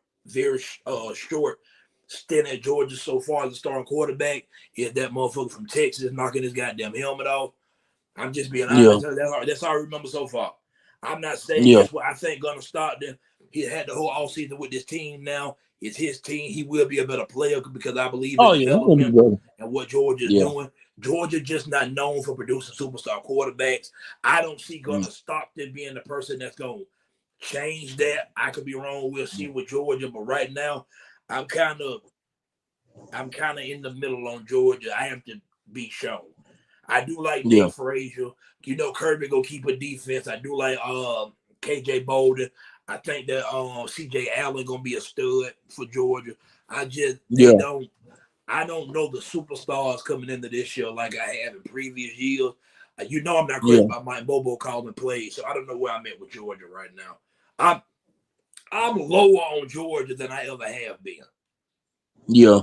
stint at Georgia so far as the starting quarterback is that motherfucker from Texas knocking his goddamn helmet off. I'm just being honest. That's all I remember so far. I'm not saying that's what I think gonna start them. He had the whole offseason with this team now. It's his team. He will be a better player because I believe in development and what Georgia is doing. Georgia just not known for producing superstar quarterbacks. I don't see Gunnar Stockton being the person that's going to change that. I could be wrong. We'll see with Georgia, but right now, I'm kind of in the middle on Georgia. I have to be shown. I do like Nick Frazier. You know, Kirby gonna keep a defense. I do like KJ Bolden. I think that CJ Allen gonna be a stud for Georgia. I don't know the superstars coming into this year like I have in previous years. You know I'm not crazy about Mike Bobo calling plays, so I don't know where I'm at with Georgia right now. I'm lower on Georgia than I ever have been.
Yeah.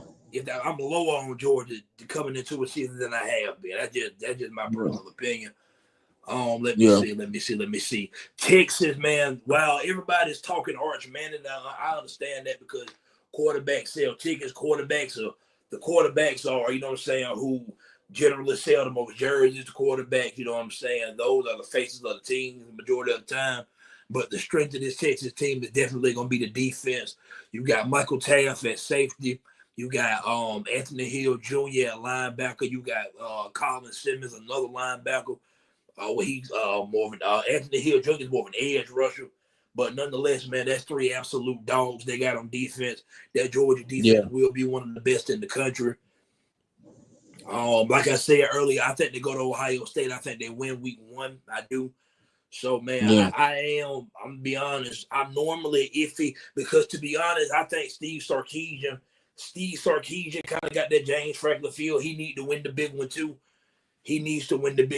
I'm lower on Georgia coming into a season than I have been. That's just my personal opinion. Let me see. Texas, man. Wow, everybody's talking Arch Manning now. I understand that because quarterbacks sell tickets. Quarterbacks are, you know what I'm saying, who generally sell the most jerseys. The quarterbacks, you know what I'm saying. Those are the faces of the team the majority of the time. But the strength of this Texas team is definitely going to be the defense. You got Michael Taft at safety. You got Anthony Hill Jr. at linebacker. You got Colin Simmons, another linebacker. He's more of an Anthony Hill Jr. is more of an edge rusher. But nonetheless, man, that's 3 absolute dogs they got on defense. That Georgia defense will be one of the best in the country. Like I said earlier, I think they go to Ohio State. I think they win week 1. I do. So, man, I'm going to be honest, I'm normally iffy because, to be honest, I think Steve Sarkisian kind of got that James Franklin feel. He needs to win the big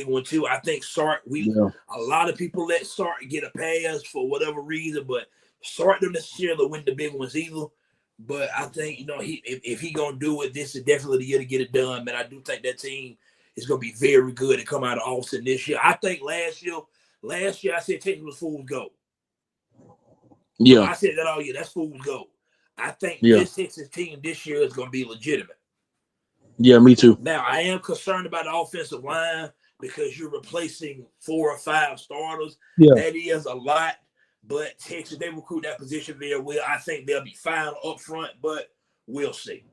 one, too. I think Sark, a lot of people let Sark get a pass for whatever reason, but Sark don't necessarily win the big ones either. But I think, you know, if he going to do it, this is definitely the year to get it done, man. I do think that team is going to be very good and come out of Austin this year. I think last year I said Texas was fool's gold.
Yeah.
I said that all year. That's fool's gold. I think this Texas team this year is going to be legitimate.
Yeah, me too.
Now, I am concerned about the offensive line because you're replacing 4 or 5 starters.
Yeah.
That is a lot. But Texas, they recruit that position very well. I think they'll be fine up front, but we'll see.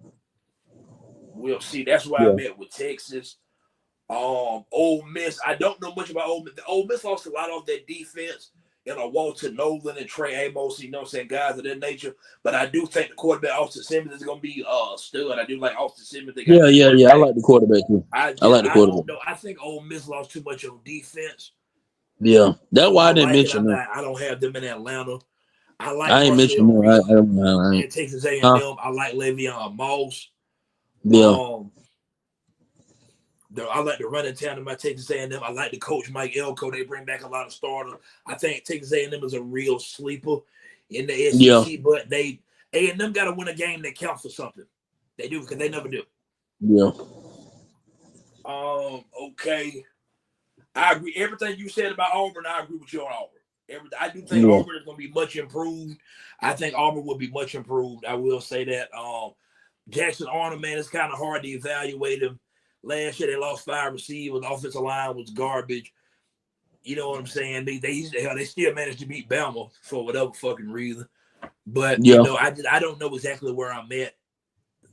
That's why I met with Texas. Ole Miss, I don't know much about Ole Miss. Ole Miss lost a lot of their defense. You know, Walter Nolan and Trey Amos, you know what I'm saying, guys of that nature. But I do think the quarterback, Austin Simmons, is going to be stud. I do like Austin Simmons.
Yeah. I like the quarterback, too. I like the quarterback.
Don't know. I think Ole Miss lost too much on defense.
Yeah, that's why I didn't mention them.
I don't have them in Atlanta. I like
I ain't
Marcel
mentioned no.
Reed
I ain't.
at Texas A&M.
Huh?
I like Le'Veon Moss.
Yeah.
Um, I like the running tandem by Texas A&M. I like the coach Mike Elko. They bring back a lot of starters. I think Texas A&M is a real sleeper in the
Yeah.
SEC, but A&M got to win a game that counts for something. They do because they never do.
Yeah.
Okay. I agree. Everything you said about Auburn, I agree with you on Auburn. I do think
Yeah.
Auburn is going to be much improved. I think Auburn will be much improved. I will say that. Jackson Arnold, man, it's kind of hard to evaluate him. Last year, they lost 5 receivers. The offensive line was garbage. You know what I'm saying? They still managed to beat Bama for whatever fucking reason. But,
Yeah.
I don't know exactly where I'm at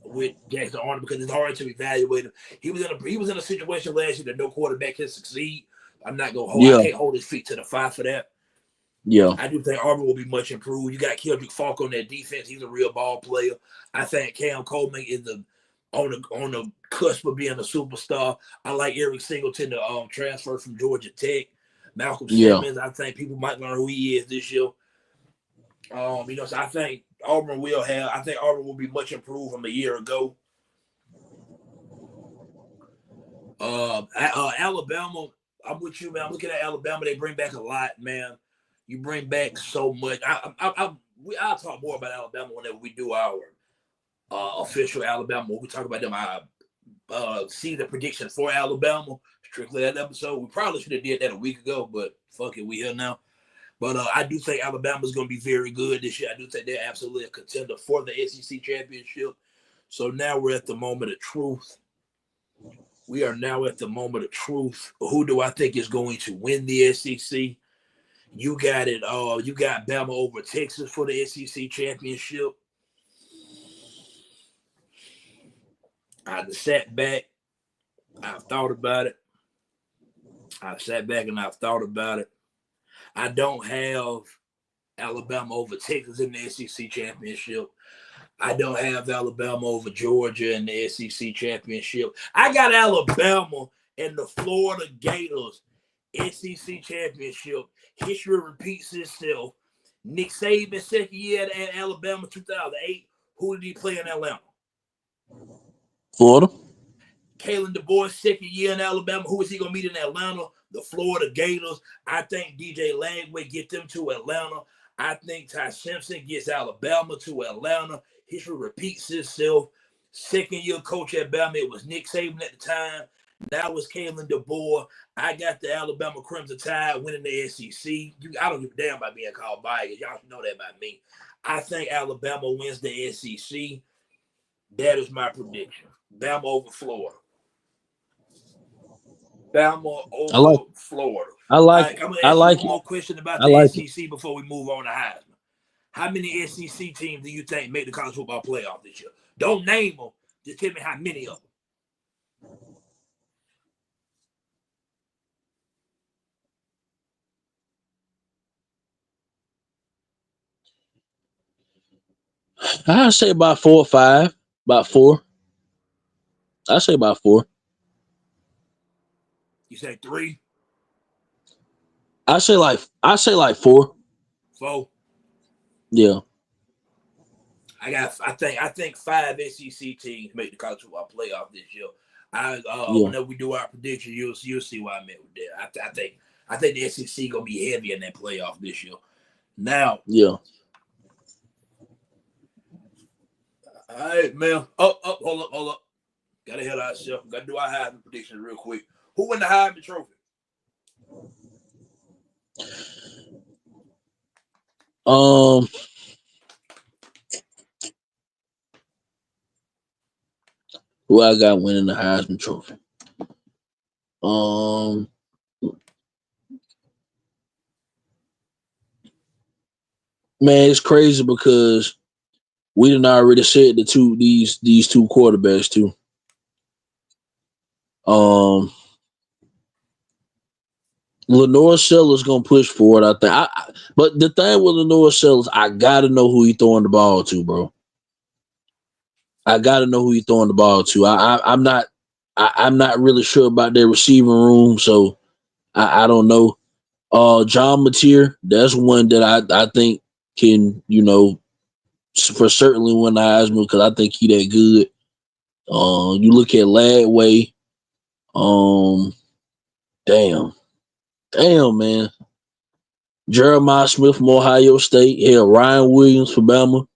with Jackson Arnold because it's hard to evaluate him. He was in a situation last year that no quarterback can succeed. I'm not gonna hold. I
Yeah.
can't hold his feet to the fire for that.
Yeah.
I do think Auburn will be much improved. You got Kendrick Falk on that defense. He's a real ball player. I think Cam Coleman is on the cusp of being a superstar. I like Eric Singleton, the transfer from Georgia Tech. Malcolm
Yeah.
Simmons. I think people might learn who he is this year. So I think Auburn will have. I think Auburn will be much improved from a year ago. Alabama. I'm with you, man. I'm looking at Alabama. They bring back a lot, man. You bring back so much. I'll talk more about Alabama whenever we do our official Alabama. When we talk about them, see the predictions for Alabama. Strictly that episode. We probably should have did that a week ago, but fuck it, we here now. But I do think Alabama's going to be very good this year. I do think they're absolutely a contender for the SEC championship. So now we're at the moment of truth. We are now at the moment of truth. Who do I think is going to win the SEC? You got it. You got Bama over Texas for the SEC championship. I just sat back. I've thought about it. I've sat back and I've thought about it. I don't have Alabama over Texas in the SEC championship. I don't have Alabama over Georgia in the SEC championship. I got Alabama and the Florida Gators SEC championship. History repeats itself. Nick Saban second year at Alabama 2008. Who did he play in Atlanta?
Florida.
Kalen DeBoer second year in Alabama. Who is he going to meet in Atlanta? The Florida Gators. I think DJ Langway get them to Atlanta. I think Ty Simpson gets Alabama to Atlanta. History repeats itself. Second year coach at Bama, it was Nick Saban at the time. Now it's Kalen DeBoer. I got the Alabama Crimson Tide winning the SEC. I don't give a damn about being called biased. Y'all know that about me. I think Alabama wins the SEC. That is my prediction. Bama over Florida. Bama
I like.
over Florida.
I
All
like.
right, I'm going to
I
ask you
like
one
it.
more question about
I
the
like it.
SEC before we move on to Heisman. How many SEC teams do you think make the college football playoff this year? Don't name them. Just tell me how many of them.
I say about 4 or 5. About 4. I say about 4.
You say 3,
I say like 4.
4.
Yeah.
I think 5 SEC teams make the college football playoff this year.
Yeah.
Whenever we do our prediction, you'll see why I meant with that. I think the SEC gonna be heavy in that playoff this year. Now,
Yeah.
all right, man. Hold up. Gotta head ourselves. Gotta do our Heisman predictions real quick. Who win the Heisman Trophy?
Who I got winning the Heisman Trophy? Um, man, it's crazy because we done already said these two quarterbacks too. Lenore Sellers gonna push for it, I think. But the thing with Lenore Sellers, I gotta know who he throwing the ball to, bro. I gotta know who he throwing the ball to. I'm not really sure about their receiving room, so I don't know. John Mateer, that's one that I think can, for certainly win the Heisman because I think he that good. You look at Ladway. Um, damn, man. Jeremiah Smith from Ohio State. Hell, Ryan Williams for Bama.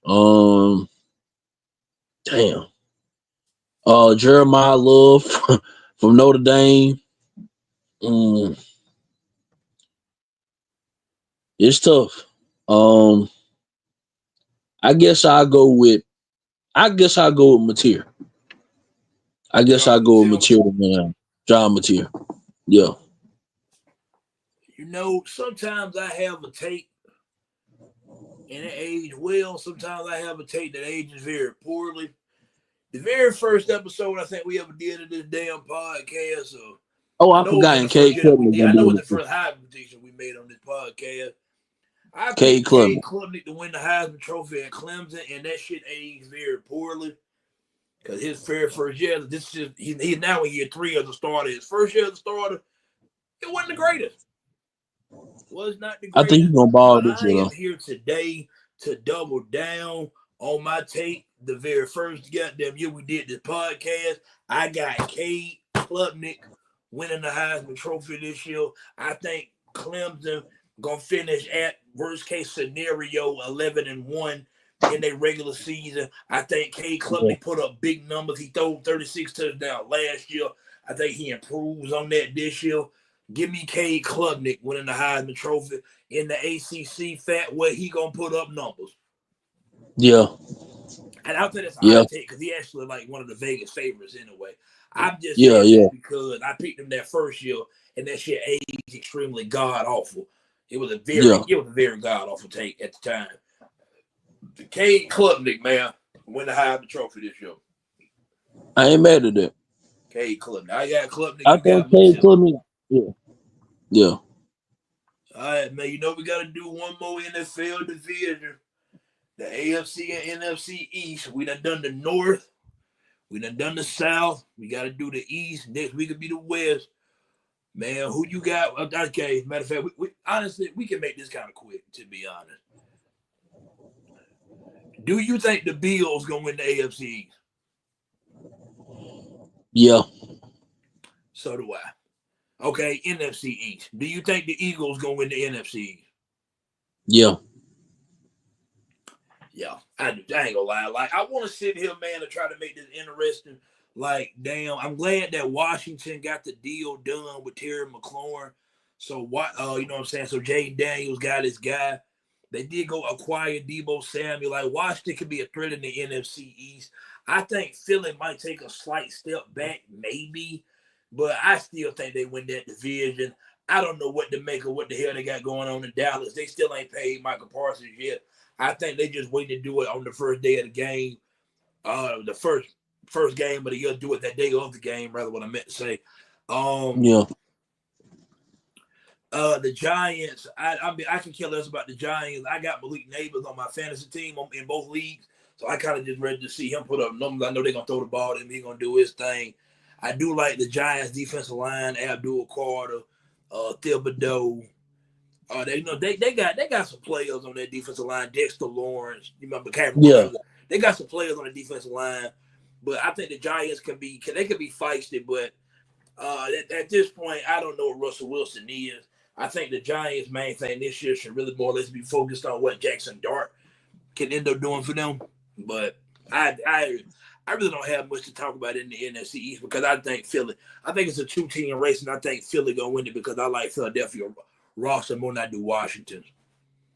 Um, damn. Jeremiah Love from Notre Dame. Mm, it's tough. Um, I guess I'll go with Mateer. I guess I'll
John
go with
Mattel.
Mateer, man. John Mateer. Yeah.
Sometimes I have a take and it aged well. Sometimes I have a take that ages very poorly. The very first episode I think we ever did of this damn podcast. So
Oh,
I
I
know it was
forgot.
in the
And
first
Cade
year that we
Klubnik
did. I
gonna
know
be
it's
in
the
it too.
first Heisman prediction we made on this podcast. I
Cade
picked Cade
Klubnik.
Klubnik to win the Heisman Trophy at Clemson, and that shit aged very poorly. Because his very first year, he's now in year 3 as a starter. His first year as a starter, it wasn't the greatest. Was not the
I think
greatest.
he's gonna ball
But
this
I
year
am
though.
here today to double down on my take. The very first goddamn year we did this podcast, I got Cade Klubnik winning the Heisman Trophy this year. I think Clemson gonna finish at worst case scenario 11-1 in their regular season. I think Cade
Yeah.
Klubnik put up big numbers. He threw 36 touchdowns last year. I think he improves on that this year. Give me Cade Klubnik winning the Heisman Trophy in the ACC fat where he gonna put up numbers.
Yeah.
And I think that's a
Yeah.
hot take because he actually like one of the Vegas favorites anyway. I'm just
Yeah.
saying
Yeah.
that because I picked him that first year and that shit aged extremely god awful. It was a
Yeah.
very god awful take at the time. Cade Klubnik, man, win the Heisman Trophy this year.
I ain't mad at that.
Cade Klubnik. I got Klubnik,
I
you
think
got
Cade
Mattel.
Klubnik. Yeah. Yeah.
All right, man. We got to do one more NFL division. The AFC and NFC East. We done the North. We done the South. We got to do the East. Next week could be the West. Man, who you got? Okay, matter of fact, honestly, we can make this kind of quick, to be honest. Do you think the Bills going to win the AFC East?
Yeah.
So do I. Okay, NFC East. Do you think the Eagles going to win the NFC East?
Yeah.
Yeah, I ain't gonna lie. Like, I want to sit here, man, to try to make this interesting. Like, damn, I'm glad that Washington got the deal done with Terry McLaurin. So what? You know what I'm saying? So Jay Daniels got his guy. They did go acquire Debo Samuel. Like, Washington could be a threat in the NFC East. I think Philly might take a slight step back, maybe, but I still think they win that division. I don't know what to make of what the hell they got going on in Dallas. They still ain't paid Michael Parsons yet. I think they just waiting to do it on the first day of the game. The first game of the year, do it that day of the game, rather what I meant to say.
Yeah.
The Giants, I can care less about the Giants. I got Malik Neighbors on my fantasy team in both leagues. So I kind of just ready to see him put up numbers. I know they're gonna throw the ball to him, he's gonna do his thing. I do like the Giants defensive line, Abdul Carter, Thibodeau. They got some players on that defensive line. Dexter Lawrence, you remember Cameron
Yeah.
Williams. They got some players on the defensive line, but I think the Giants could be feisty. But at this point, I don't know what Russell Wilson is. I think the Giants' main thing this year should really more or less be focused on what Jackson Dart can end up doing for them. But I really don't have much to talk about in the NFC East because I think it's a 2-team race, and I think Philly gonna win it because I like Philadelphia roster more than I do Washington.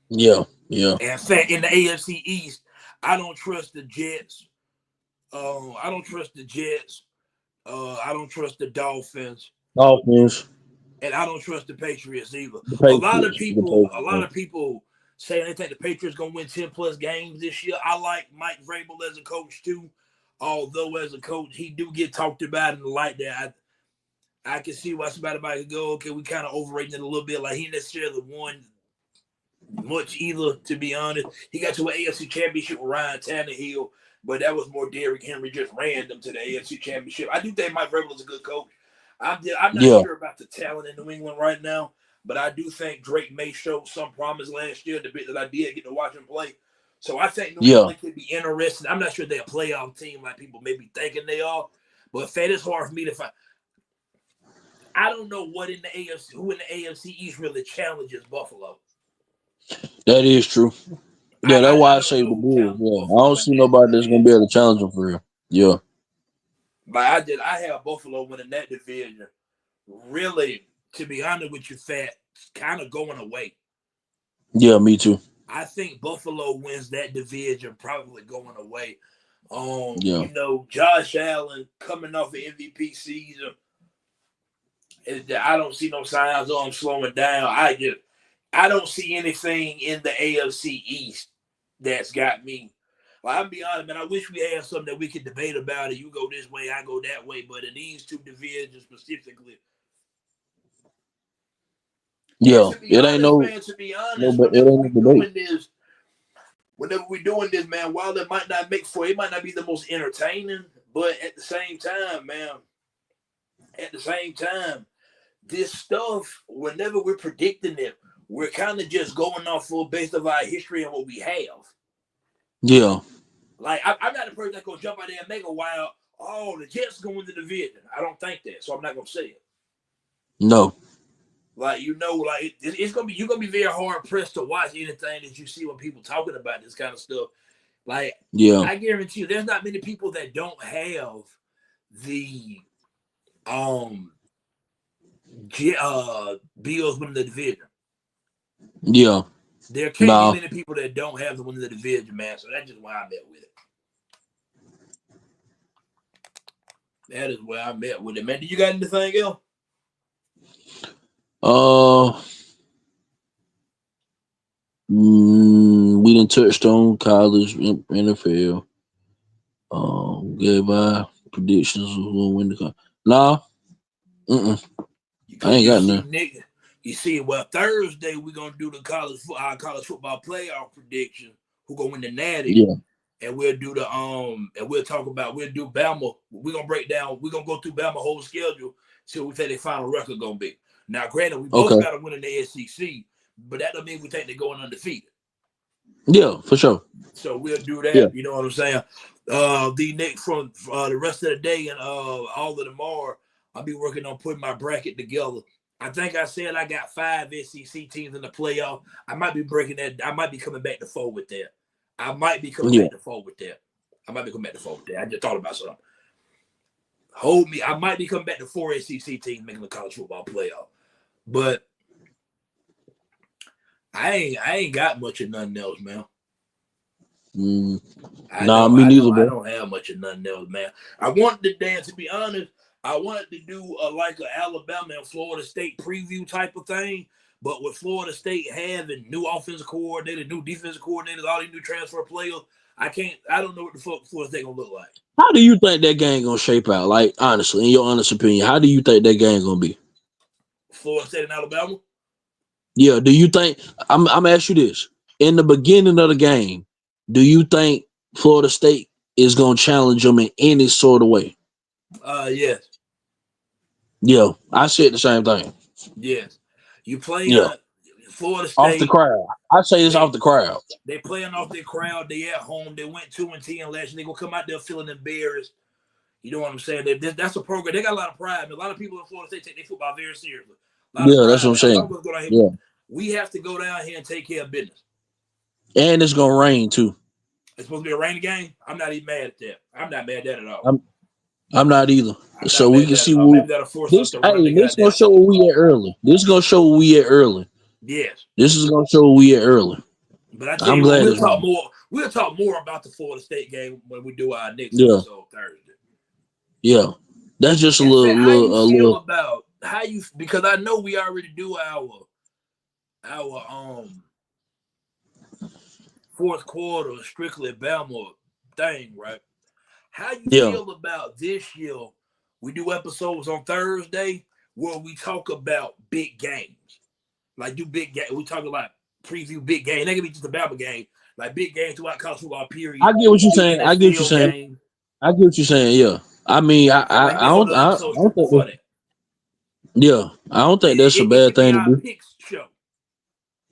Yeah. Yeah.
And in fact, in the AFC East, I don't trust the Jets. I don't trust the Jets. I don't trust the Dolphins.
Dolphins.
And I don't trust the Patriots either.
The
A lot of
Patriots.
people say they think the Patriots gonna win 10 plus games this year. I like Mike Vrabel as a coach too. Although as a coach, he do get talked about in the light that I can see why somebody might go, okay, we kind of overrating it a little bit. Like he necessarily won much either, to be honest. He got to an AFC championship with Ryan Tannehill, but that was more Derrick Henry just ran them to the AFC championship. I do think Mike Vrabel is a good coach. I'm not
Yeah.
sure about the talent in New England right now. but I do think Drake may show some promise last year. The bit that I did get to watch him play, so I think New
Yeah.
England could be interesting. I'm not sure they're a playoff team like people may be thinking they are, but Fat is hard for me to find. I don't know what in the AFC, who in the AFC East really challenges Buffalo.
That is true. Yeah, that's why I
don't
say
know
the
who
Bulls.
challenges
Yeah, I
Buffalo
don't
in
see nobody that's gonna
that.
be able to challenge them for real. Yeah.
But I have Buffalo winning that division. Really, to be honest with you, Fat, kind of going away.
Yeah, me too.
I think Buffalo wins that division, probably going away.
Yeah.
You know, Josh Allen coming off an MVP season. I don't see no signs of him slowing down. I don't see anything in the AFC East that's got me. Well, I'll be honest, man. I wish we had something that we could debate about it. You go this way, I go that way. But in these two divisions specifically,
Yeah.
to be
It ain't
honest,
no,
man, to be honest,
but it
whenever
ain't
we
a debate.
doing this, man, while it might not it might not be the most entertaining, but at the same time, man, this stuff, whenever we're predicting it, we're kind of just going off of based of our history and what we have.
Yeah.
Like, I'm not the person that's going to jump out there and make a wild, the Jets going to the division. I don't think that, so I'm not going to say it.
No.
Like, you know, like, it's going to be, you're going to be very hard pressed to watch anything that you see when people talking about this kind of stuff. Like,
yeah,
I guarantee you, there's not many people that don't have the Bills winning the division.
Yeah.
There can't be many people that don't have the winning the division, man. So that's just why I met with it. That is where I met with it, man. Do you got anything else?
We done touched on college, NFL. Gave our predictions who will win the college. Nah. I ain't got none.
Nick, you see, well, Thursday we're gonna do the college football playoff prediction. Who gonna win the Natty?
Yeah.
And we'll do the and we'll do Bama. We're gonna go through Bama whole schedule, see what we think their final record gonna be. Now, granted, we both got to win in the SEC, but that don't mean we think they're going undefeated.
Yeah, for sure.
So we'll do that.
Yeah.
You know what I'm saying? The next from the rest of the day and all of tomorrow, I'll be working on putting my bracket together. I think I said I got 5 SEC teams in the playoff. I might be breaking that. I might be coming back to 4 with that. I might be coming back to 4 with that. I just thought about something. Hold me. I might be coming back to 4 SEC teams making the college football playoff. But I ain't got much of nothing else, man.
Me neither.
I don't have much of nothing else, man. I wanted to dance. To be honest, I wanted to do like an Alabama and Florida State preview type of thing. But with Florida State having new offensive coordinator, new defensive coordinators, all these new transfer players, I don't know what the fuck Florida State gonna look like.
How do you think that game gonna shape out? Like, honestly, in your honest opinion, how do you think that game gonna be?
Florida State and Alabama?
Yeah, do you think I'm gonna ask you this. In the beginning of the game, do you think Florida State is gonna challenge them in any sort of way?
Yes.
Yeah, I said the same thing.
Yes. You play Florida State.
Off the crowd. I say it's off the crowd.
They playing off their crowd. They at home. They went 2-10 last year. They gonna come out there feeling embarrassed. You know what I'm saying? That's a program. They got a lot of pride. I mean, a lot of people in Florida State take their football very seriously.
Yeah, that's what I'm saying.
Yeah. We have to go down here and take care of business.
And it's gonna rain too.
It's supposed to be a rainy game. I'm not even mad at that. I'm not mad at that at all.
I'm not either. So we can see
this
gonna show where we at early. This is gonna show where we at early.
Yes.
This is gonna show where we at early.
But I tell you what, we'll talk more about the Florida State game when we do our next episode Thursday.
Yeah. That's just
about how you, because I know we already do our fourth quarter strictly Bama thing, right? How you feel about this year? We do episodes on Thursday where we talk about big games. Like do big game. We talk about preview big game. That could be just a Bama game. Like big games throughout college football period.
I get what you're saying. I get what you're saying. Yeah. I mean, I don't think that's a bad thing to do.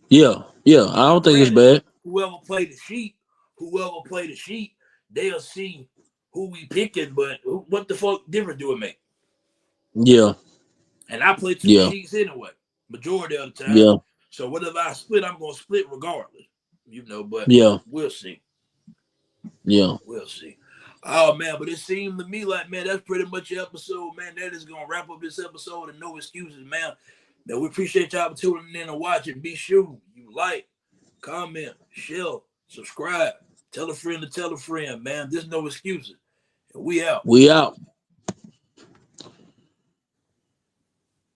Yeah, yeah. I
Now,
don't think it's
granted,
bad.
whoever play the sheet, they'll see who we picking. But what the fuck difference do it make?
Yeah,
And I play two
yeah,
sheets anyway, majority of the time.
yeah,
So whatever I split, I'm gonna split regardless. But
yeah,
we'll see.
yeah.
We'll see. Oh man, but it seemed to me like, man, that's pretty much the episode, man. That is gonna wrap up this episode and no excuses, man. Now we appreciate y'all for tuning in and watching. Be sure you like, comment, share, subscribe, tell a friend to tell a friend, man. There's no excuses. And we out.
We out.